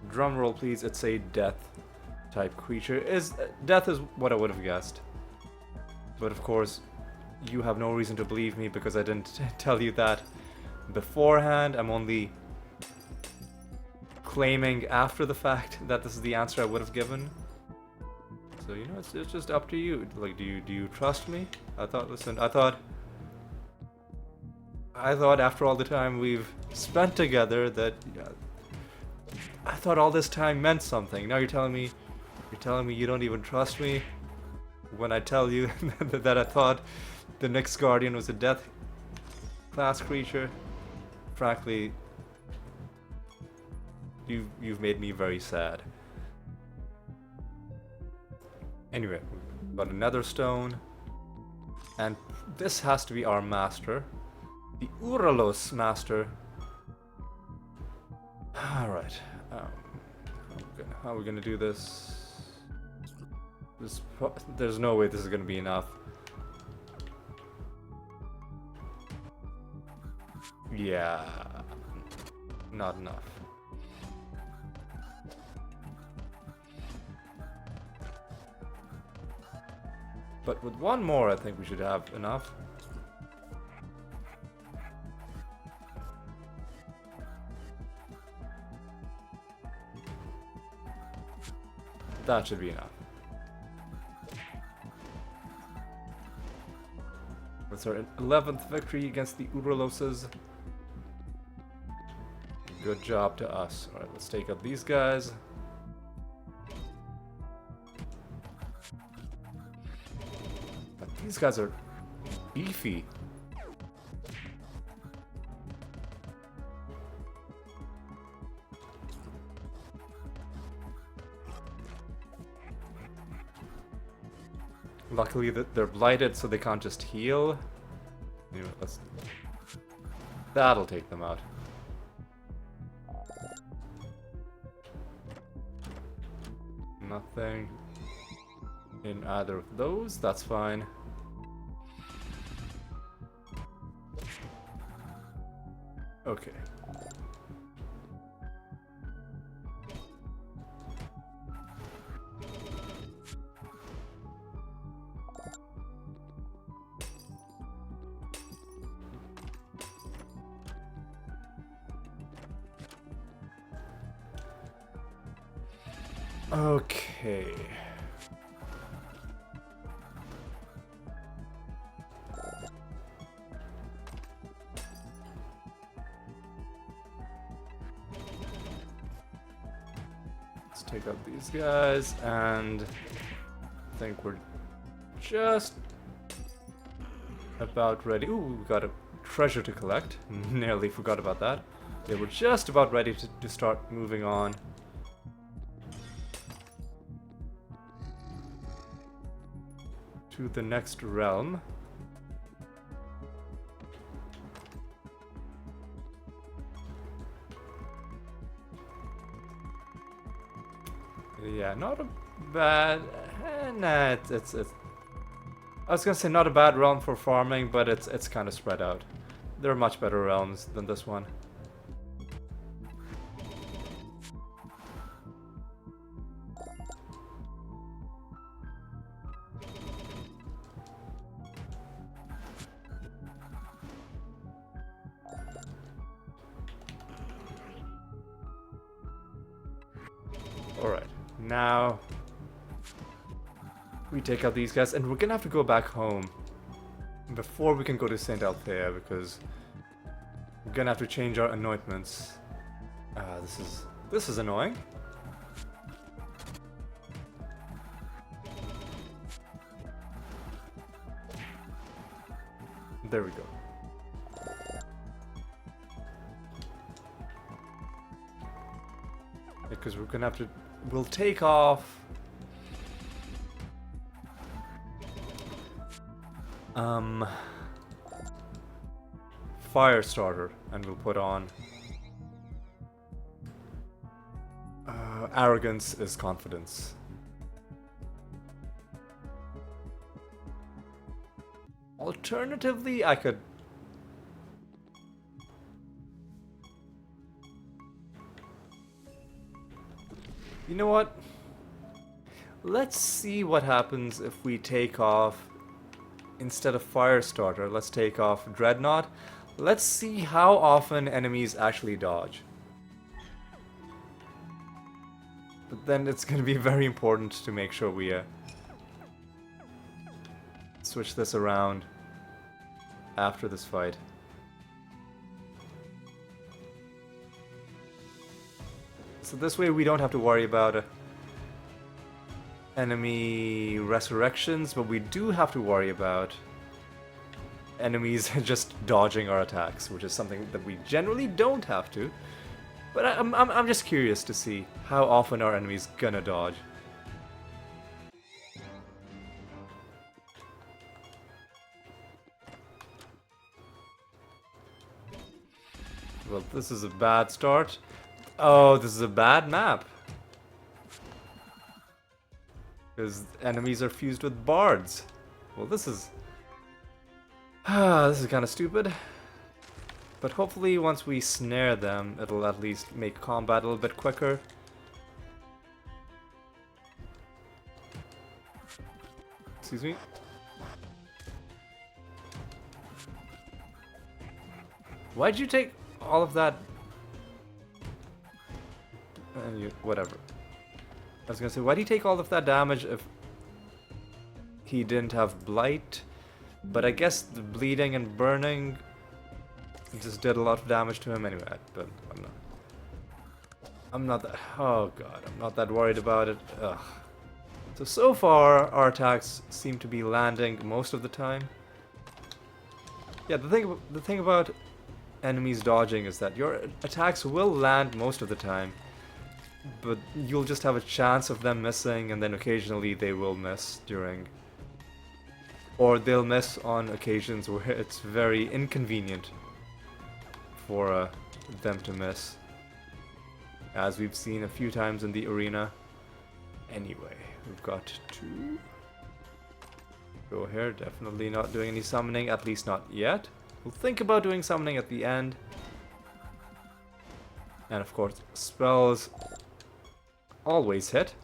drum roll please, it's a death type creature. Death is what I would have guessed. But of course, you have no reason to believe me because I didn't tell you that beforehand. I'm only claiming after the fact that this is the answer I would have given. So you know, it's just up to you. Like, do you trust me? I thought after all the time we've spent together that I thought all this time meant something. Now you're telling me you don't even trust me when I tell you that I thought the Nyx Guardian was a death class creature. Frankly, you've made me very sad. Anyway, we've got another stone, and this has to be our master. The Uralos master. Alright. How are we gonna do this? There's no way this is gonna be enough. Yeah. Not enough. But with one more, I think we should have enough. That should be enough. That's our 11th victory against the Uraloses. Good job to us. Alright, let's take up these guys. But these guys are beefy. Luckily they're blighted, so they can't just heal. Anyway, that'll take them out. Nothing in either of those, that's fine. Okay. Okay. Let's take out these guys, and I think we're just about ready. Ooh, we got a treasure to collect. Nearly forgot about that. Yeah, we're just about ready to start moving on. To the next realm. Yeah, not a bad. Nah, it's. I was gonna say not a bad realm for farming, but it's kind of spread out. There are much better realms than this one. now we take out these guys, and we're gonna have to go back home before we can go to Saint Althea, because we're gonna have to change our anointments. This is annoying. There we go. Because we're gonna have to... We'll take off... Firestarter, and we'll put on... Arrogance is confidence. Alternatively, I could... You know what? Let's see what happens if we take off, instead of Firestarter, let's take off Dreadnought. Let's see how often enemies actually dodge. But then it's going to be very important to make sure we switch this around after this fight. So this way we don't have to worry about enemy resurrections, but we do have to worry about enemies just dodging our attacks, which is something that we generally don't have to. But I'm just curious to see how often our enemies gonna dodge. Well, this is a bad start. Oh, this is a bad map. Because enemies are fused with bards. Well, this is... this is kind of stupid. But hopefully once we snare them, it'll at least make combat a little bit quicker. Excuse me. Why'd you take all of that? Whatever. I was gonna say, why did he take all of that damage if he didn't have Blight? But I guess the bleeding and burning just did a lot of damage to him anyway. But I'm not that... Oh god, I'm not that worried about it. Ugh. So far, our attacks seem to be landing most of the time. Yeah, the thing about enemies dodging is that your attacks will land most of the time, but you'll just have a chance of them missing, and then occasionally they will miss during... Or they'll miss on occasions where it's very inconvenient for them to miss, as we've seen a few times in the arena. Anyway, we've got to go here. Definitely not doing any summoning, at least not yet. We'll think about doing summoning at the end. And of course, spells always hit.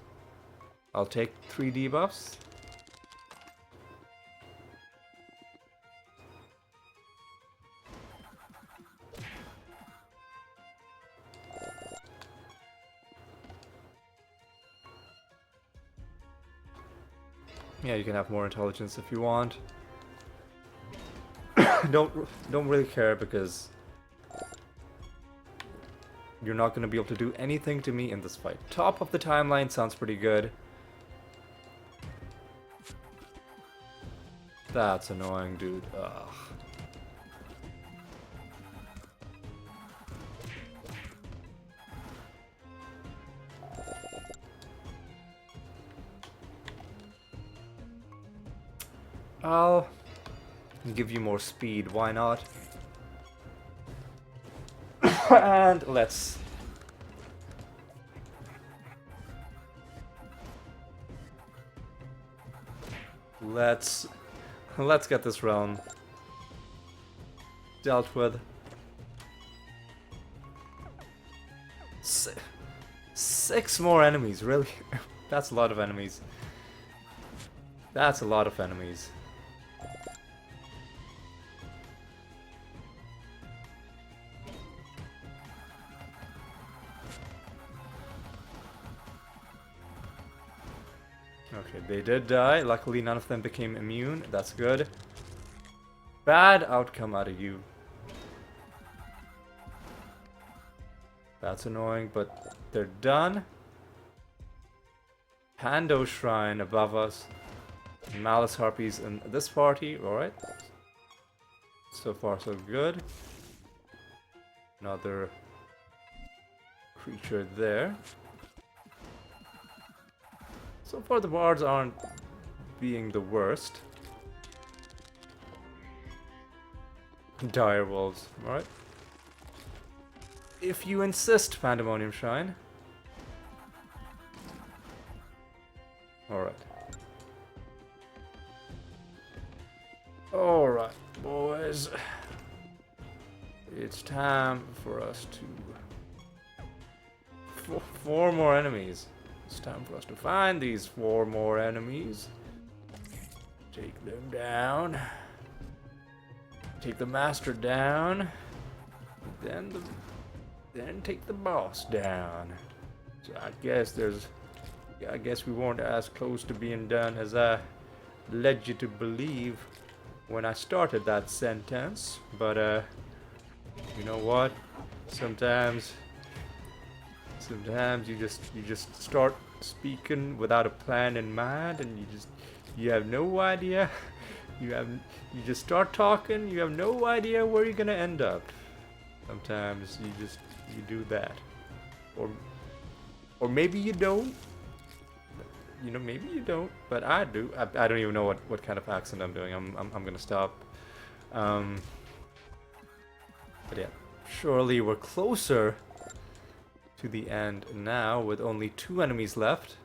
I'll take 3 debuffs. Yeah, you can have more intelligence if you want. don't really care, because you're not going to be able to do anything to me in this fight. Top of the timeline sounds pretty good. That's annoying, dude. Ugh. I'll give you more speed, why not? And let's get this realm dealt with. 6 more enemies, really? That's a lot of enemies. That's a lot of enemies. Okay, they did die. Luckily, none of them became immune. That's good. Bad outcome out of you. That's annoying, but they're done. Pando Shrine above us. Malice Harpies in this party. Alright. So far, so good. Another creature there. So far, the bards aren't being the worst. Dire wolves. Alright. If you insist, Pandemonium Shrine. Alright. Alright, boys. It's time for us to... Four more enemies. It's time for us to find these 4 more enemies. Take them down. Take the master down. Then take the boss down. So I guess we weren't as close to being done as I led you to believe when I started that sentence. But you know what? Sometimes you just start speaking without a plan in mind, and you have no idea. You just start talking. You have no idea where you're gonna end up. Sometimes you do that, or maybe you don't. You know, maybe you don't, but I do. I don't even know what kind of accent I'm doing. I'm gonna stop. But yeah, surely we're closer to the end now with only 2 enemies left.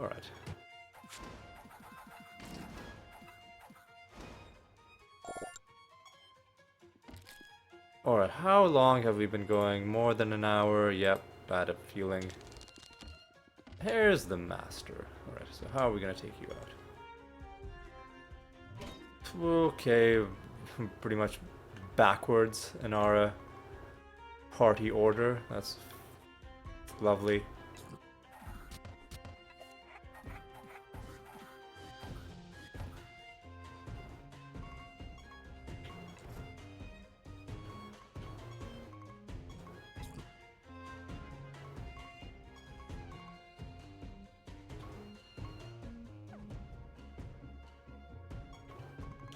All right. Alright, how long have we been going? More than an hour? Yep, bad at feeling. Here's the master. Alright, so how are we gonna take you out? Okay, pretty much backwards in our party order. That's lovely.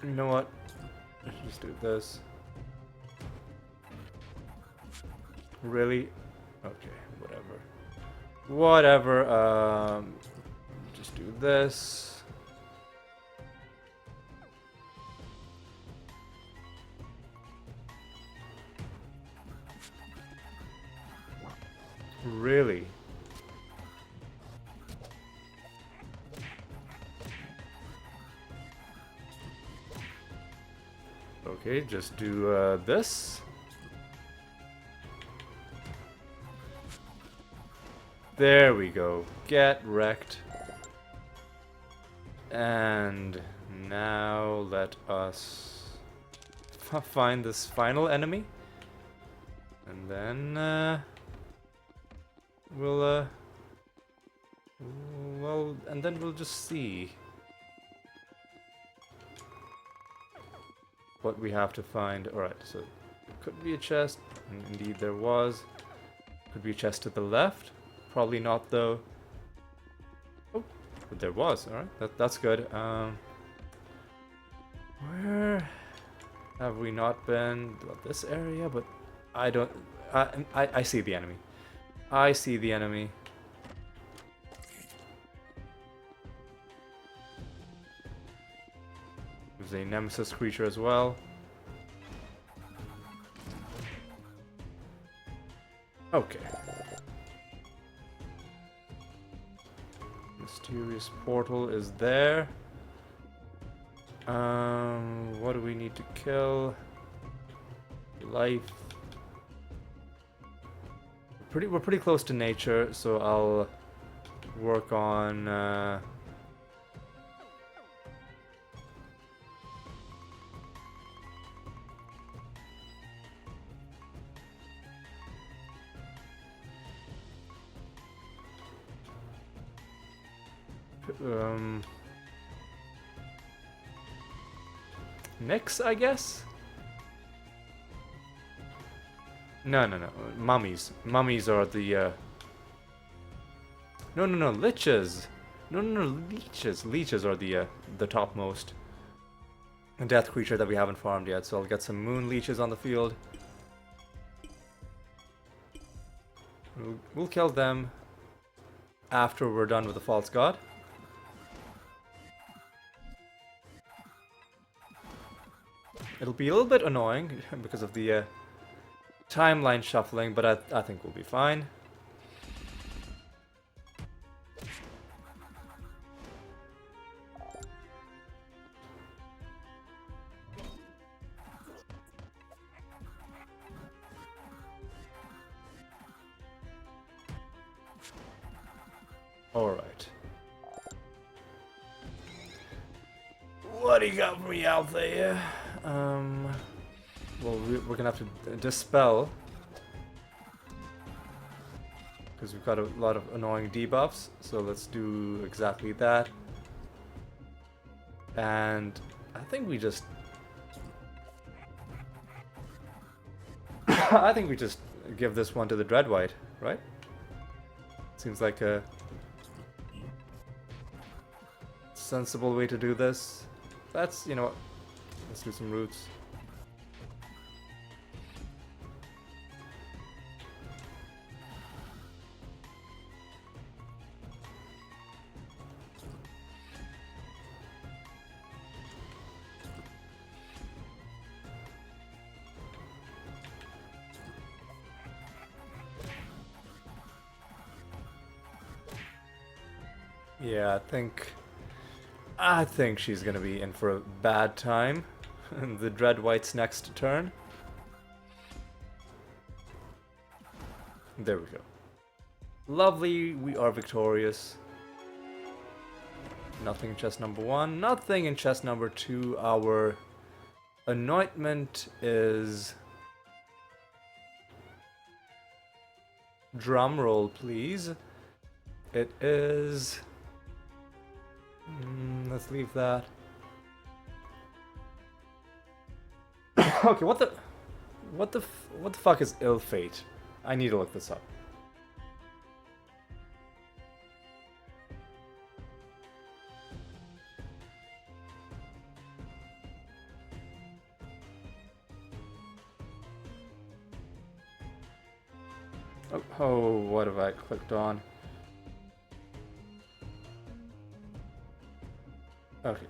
You know what? Let's just do this. Really? Okay, whatever. Whatever, just do this. Really? Okay, just do this. There we go. Get wrecked. And now let us find this final enemy. And then we'll well, and then we'll just see what we have to find. Alright, so it could be a chest, and indeed there was. Could be a chest to the left. Probably not though. Oh, but there was. Alright, that's good. Where have we not been? Well, this area, but I don't... I see the enemy. I see the enemy. There's a nemesis creature as well. Okay. Mysterious portal is there. What do we need to kill? Life. We're pretty close to nature, so I'll work on Nyx, I guess? No, no, no. Mummies. Mummies are the, No, no, no. Liches. No, no, no. Leeches. Leeches are the topmost death creature that we haven't farmed yet. So I'll get some moon leeches on the field. We'll kill them after we're done with the false god. It'll be a little bit annoying because of the timeline shuffling, but I think we'll be fine. Alright. What do you got for me out there? Well, we're gonna have to dispel. Because we've got a lot of annoying debuffs. So let's do exactly that. And I think we just... I think we just give this one to the Dreadwhite, right? Seems like a sensible way to do this. That's, you know what, let's do some roots. Yeah, I think she's gonna be in for a bad time. The Dreadwhite's next turn. There we go. Lovely, we are victorious. Nothing in chest number 1, nothing in chest number 2. Our anointment is... Drum roll, please. It is... let's leave that. Okay, what the fuck is ill fate? I need to look this up. Oh, what have I clicked on? Okay.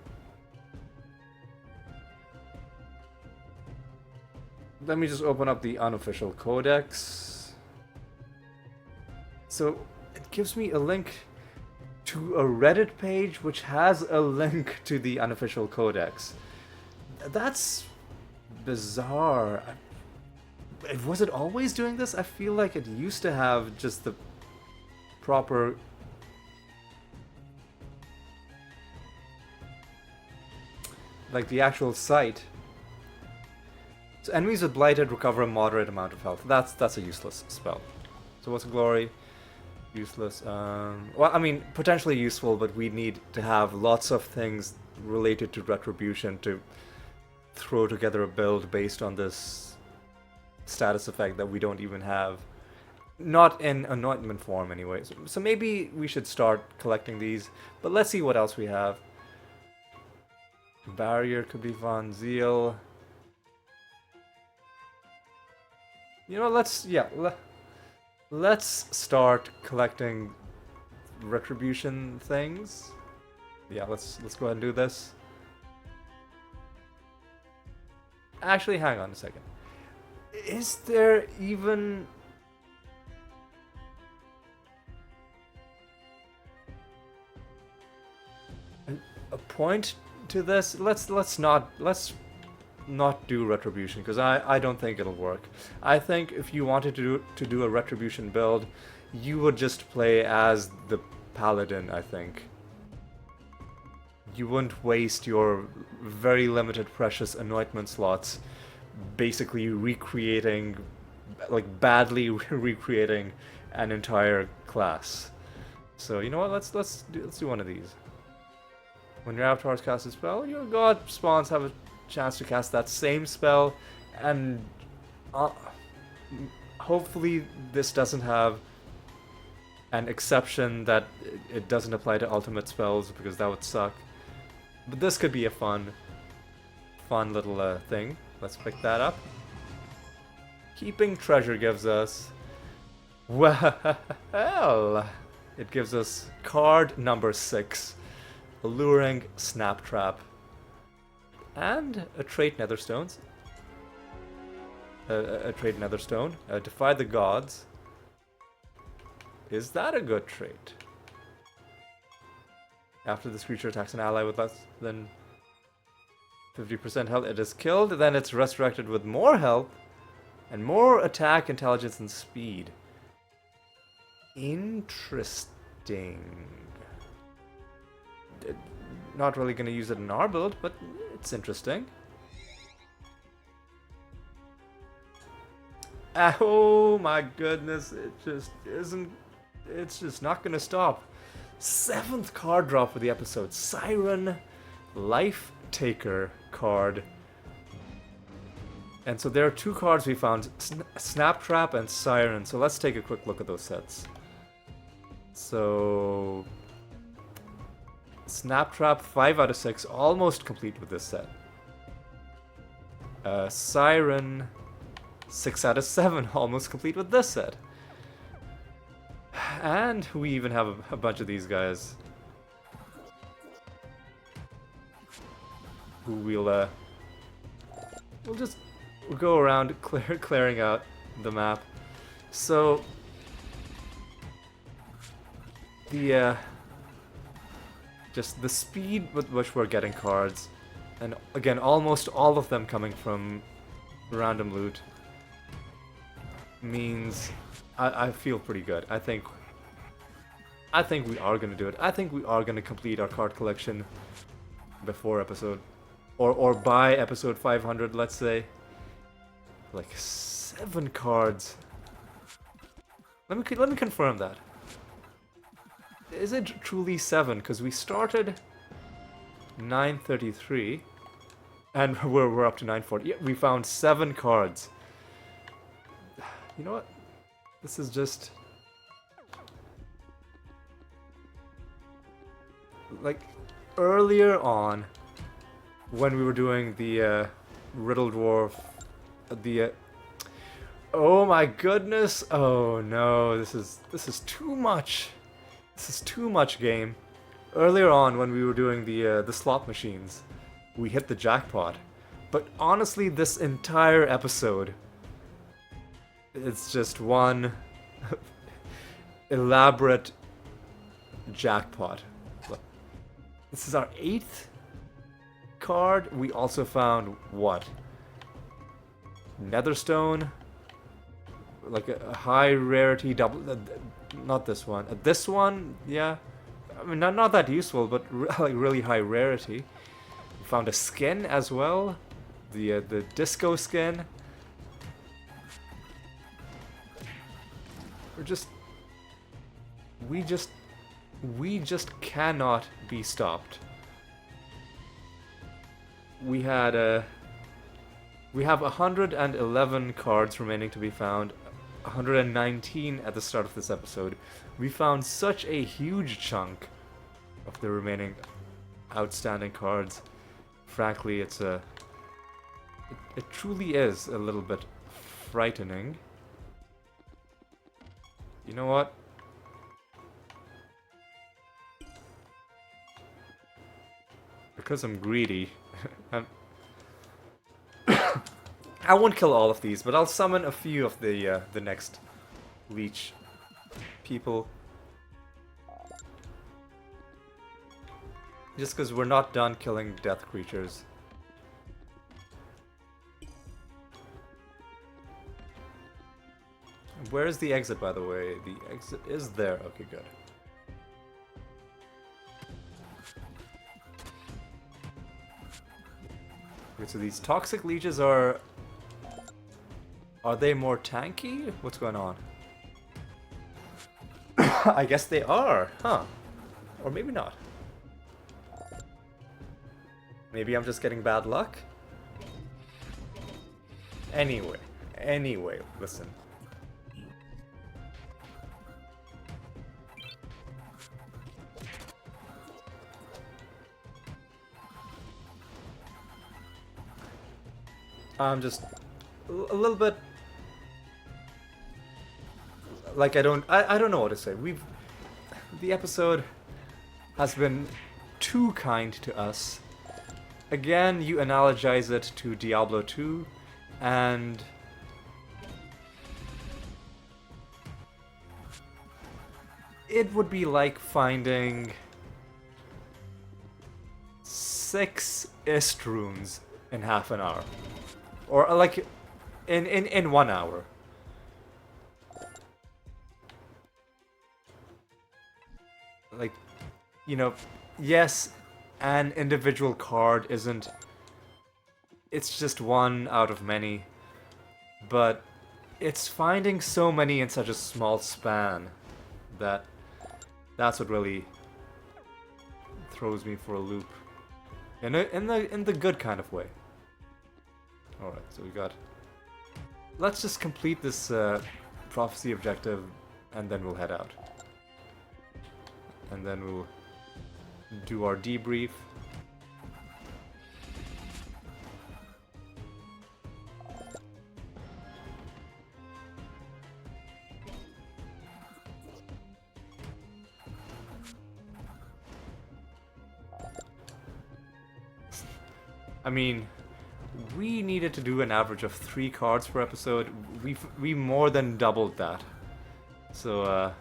Let me just open up the unofficial codex. So, it gives me a link to a Reddit page which has a link to the unofficial codex. That's bizarre. Was it always doing this? I feel like it used to have just the proper... like the actual site. So enemies with Blighted recover a moderate amount of health. That's a useless spell. So what's a glory? Useless. Well, I mean, potentially useful, but we need to have lots of things related to retribution to throw together a build based on this status effect that we don't even have. Not in anointment form anyway. So maybe we should start collecting these. But let's see what else we have. Barrier could be fun. Zeal. You know, let's start collecting retribution things. Yeah, let's go ahead and do this. Actually, hang on a second. Is there even a point to this? Let's not do retribution, because I don't think it'll work. I think if you wanted to do a retribution build, you would just play as the paladin. I think you wouldn't waste your very limited precious anointment slots basically badly recreating an entire class. So you know what? Let's do one of these. When your avatars cast a spell, your god spawns have a chance to cast that same spell, and hopefully this doesn't have an exception that it doesn't apply to ultimate spells, because that would suck. But this could be a fun little thing. Let's pick that up. Keeping treasure gives us, well, it gives us card number 6, Alluring Snap Trap, and a trait Netherstones. A trait Netherstone. Defy the Gods. Is that a good trait? After this creature attacks an ally with less than 50% health, it is killed, then it's resurrected with more health and more attack, intelligence, and speed. Interesting. Not really going to use it in our build, but it's interesting. Oh my goodness, it just isn't. It's just not going to stop. 7th card drop for the episode. Siren Life Taker card. And so there are 2 cards we found, Snap Trap and Siren. So let's take a quick look at those sets. So Snap Trap 5 out of 6, almost complete with this set. Siren 6 out of 7, almost complete with this set. And we even have a bunch of these guys who we'll just go around clearing out the map. So the just the speed with which we're getting cards, and again almost all of them coming from random loot, means I feel pretty good. I think we are gonna do it. I think we are gonna complete our card collection before episode, or by episode 500, let's say. Like 7 cards. Let me confirm that. Is it truly 7? Because we started 933, and we're up to 940. Yeah, we found 7 cards. You know what? This is just like earlier on when we were doing the Riddle Dwarf, oh my goodness! Oh no, this is too much. This is too much game. Earlier on when we were doing the slot machines, we hit the jackpot. But honestly, this entire episode, it's just one elaborate jackpot. This is our 8th card. We also found what? Netherstone, like a high rarity double. Not this one. This one, yeah. I mean, not that useful, but like really high rarity. We found a skin as well, the disco skin. We just cannot be stopped. We have 111 cards remaining to be found, 119 at the start of this episode. We found such a huge chunk of the remaining outstanding cards. Frankly, it truly is a little bit frightening. You know what? Because I'm greedy, I won't kill all of these, but I'll summon a few of the next leech people. Just because we're not done killing death creatures. Where is the exit, by the way? The exit is there. Okay, good. Okay, so these toxic leeches are they more tanky? What's going on? I guess they are, huh? Or maybe not. Maybe I'm just getting bad luck? Anyway, listen. I'm just a little bit like I don't know what to say. The episode has been too kind to us. Again, you analogize it to Diablo 2 and it would be like finding 6 Ist runes in half an hour. Or like in 1 hour. Like, you know, yes, an individual card isn't... It's just one out of many. But it's finding so many in such a small span that's what really throws me for a loop. In the good kind of way. Alright, so we got... Let's just complete this prophecy objective and then we'll head out. And then we'll do our debrief. I mean, we needed to do an average of 3 cards per episode. We more than doubled that. So,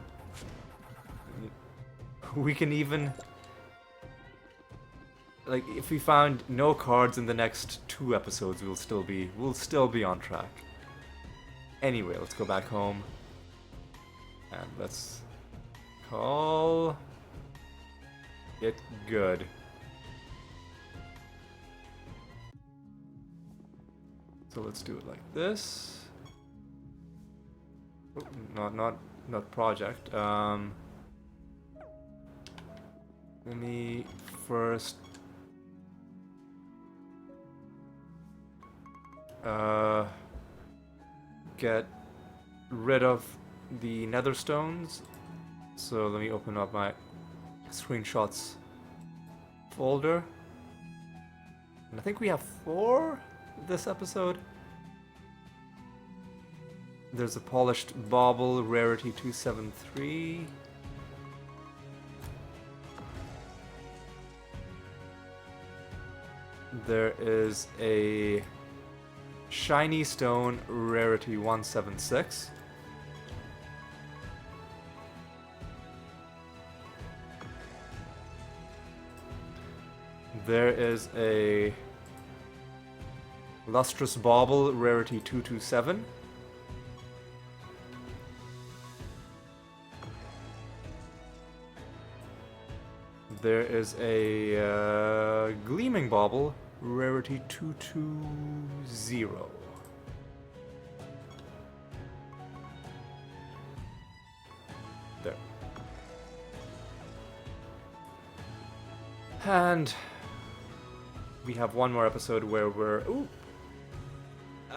we can even... Like, if we found no cards in the next 2 episodes, we'll still be on track. Anyway, let's go back home. And let's call it good. So let's do it like this. Oh, not project. Let me first get rid of the nether stones. So let me open up my screenshots folder. And I think we have 4 this episode. There's a polished bauble, rarity 273. There is a shiny stone, rarity 176. There is a lustrous bauble, rarity 227. There is a gleaming bauble, rarity 220. There. And we have one more episode where we're... Ooh!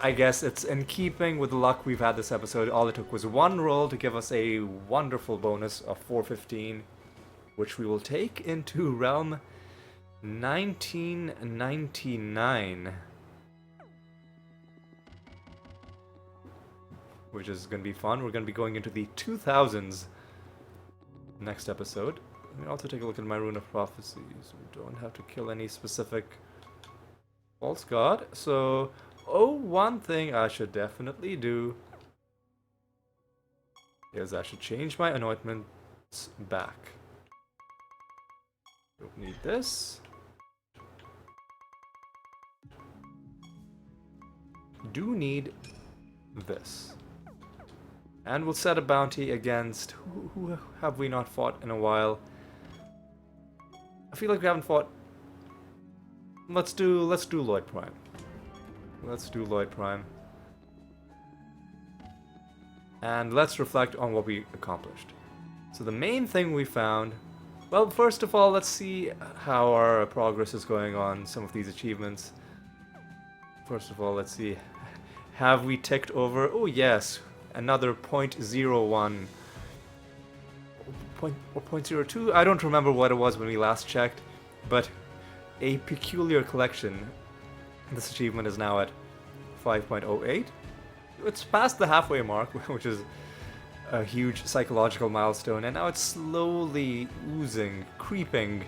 I guess it's in keeping with the luck we've had this episode. All it took was 1 roll to give us a wonderful bonus of 415, which we will take into realm 1999. Which is going to be fun. We're going to be going into the 2000s next episode. Let me also take a look at my Rune of Prophecies. We don't have to kill any specific false god. So, one thing I should definitely do is I should change my anointments back. Don't need this. Do need this. And we'll set a bounty against... Who have we not fought in a while? I feel like we haven't fought... Let's do Lloyd Prime. Let's do Lloyd Prime. And let's reflect on what we accomplished. So the main thing we found... Well, first of all, let's see how our progress is going on some of these achievements. First of all, let's see. Have we ticked over? Oh yes, another 0.01. Or 0.02? I don't remember what it was when we last checked, but a peculiar collection. This achievement is now at 5.08. It's past the halfway mark, which is a huge psychological milestone, and now it's slowly oozing, creeping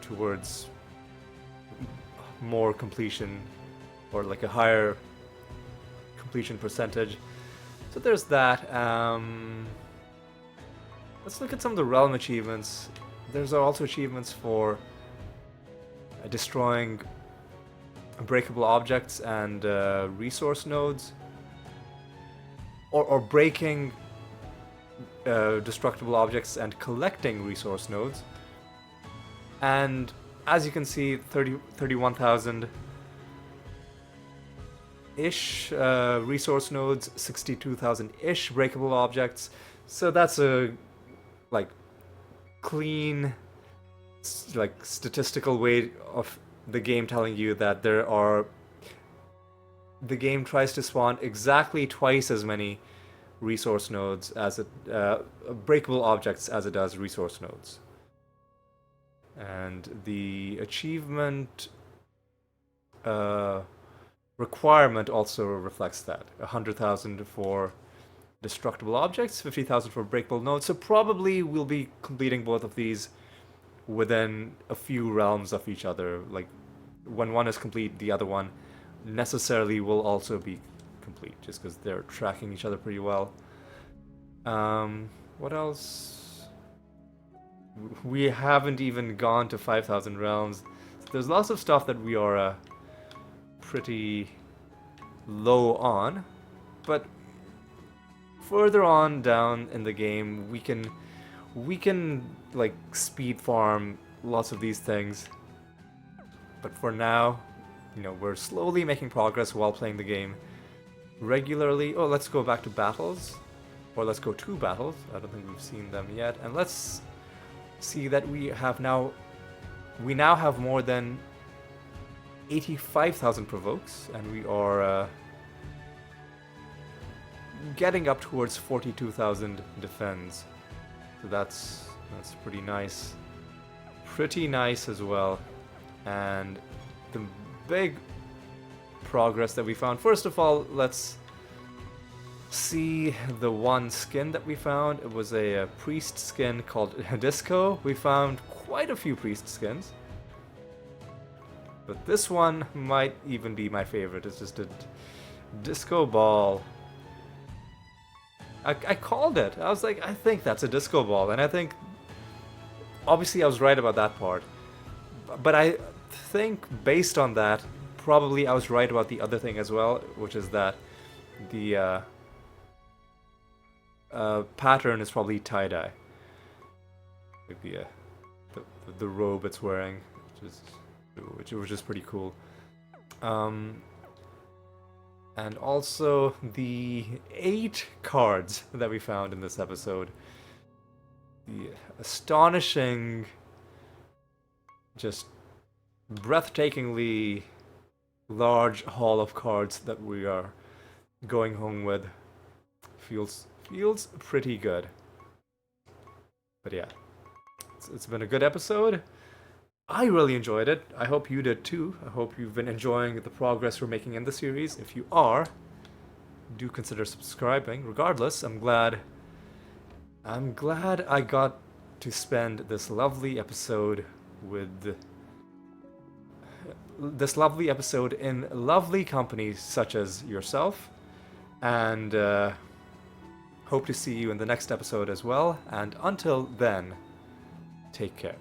towards more completion, or like a higher completion percentage. So there's that. Let's look at some of the realm achievements. There's also achievements for destroying breakable objects and resource nodes, or breaking destructible objects and collecting resource nodes. And as you can see, 31,000-ish resource nodes, 62,000-ish breakable objects. So that's a like clean, like statistical way of the game telling you that the game tries to spawn exactly twice as many resource nodes as it breakable objects as it does resource nodes. And the achievement requirement also reflects that. 100,000 for destructible objects, 50,000 for breakable nodes. So probably we'll be completing both of these within a few realms of each other. Like when one is complete, the other one necessarily will also be complete, just because they're tracking each other pretty well. What else? We haven't even gone to 5,000 realms. There's lots of stuff that we are pretty low on, but further on down in the game we can like speed farm lots of these things. But for now, you know, we're slowly making progress while playing the game regularly. Oh, let's go back to battles, or let's go to battles. I don't think we've seen them yet, and let's see that we now have more than 85,000 provokes, and we are getting up towards 42,000 defense. So that's pretty nice as well. And the big progress that we found, first of all, let's see the one skin that we found. It was a priest skin called Disco. We found quite a few priest skins, but this one might even be my favorite. It's just a disco ball. I called it. I was like, I think that's a disco ball, and I think obviously I was right about that part, but I think based on that, probably I was right about the other thing as well, which is that the pattern is probably tie-dye. Like the robe it's wearing, which is pretty cool. And also the 8 cards that we found in this episode. The astonishing, just breathtakingly large haul of cards that we are going home with. Feels pretty good. But yeah, it's been a good episode. I really enjoyed it. I hope you did too. I hope you've been enjoying the progress we're making in the series. If you are, do consider subscribing. Regardless, I'm glad I got to spend this lovely episode in lovely company such as yourself, and hope to see you in the next episode as well. And until then, take care.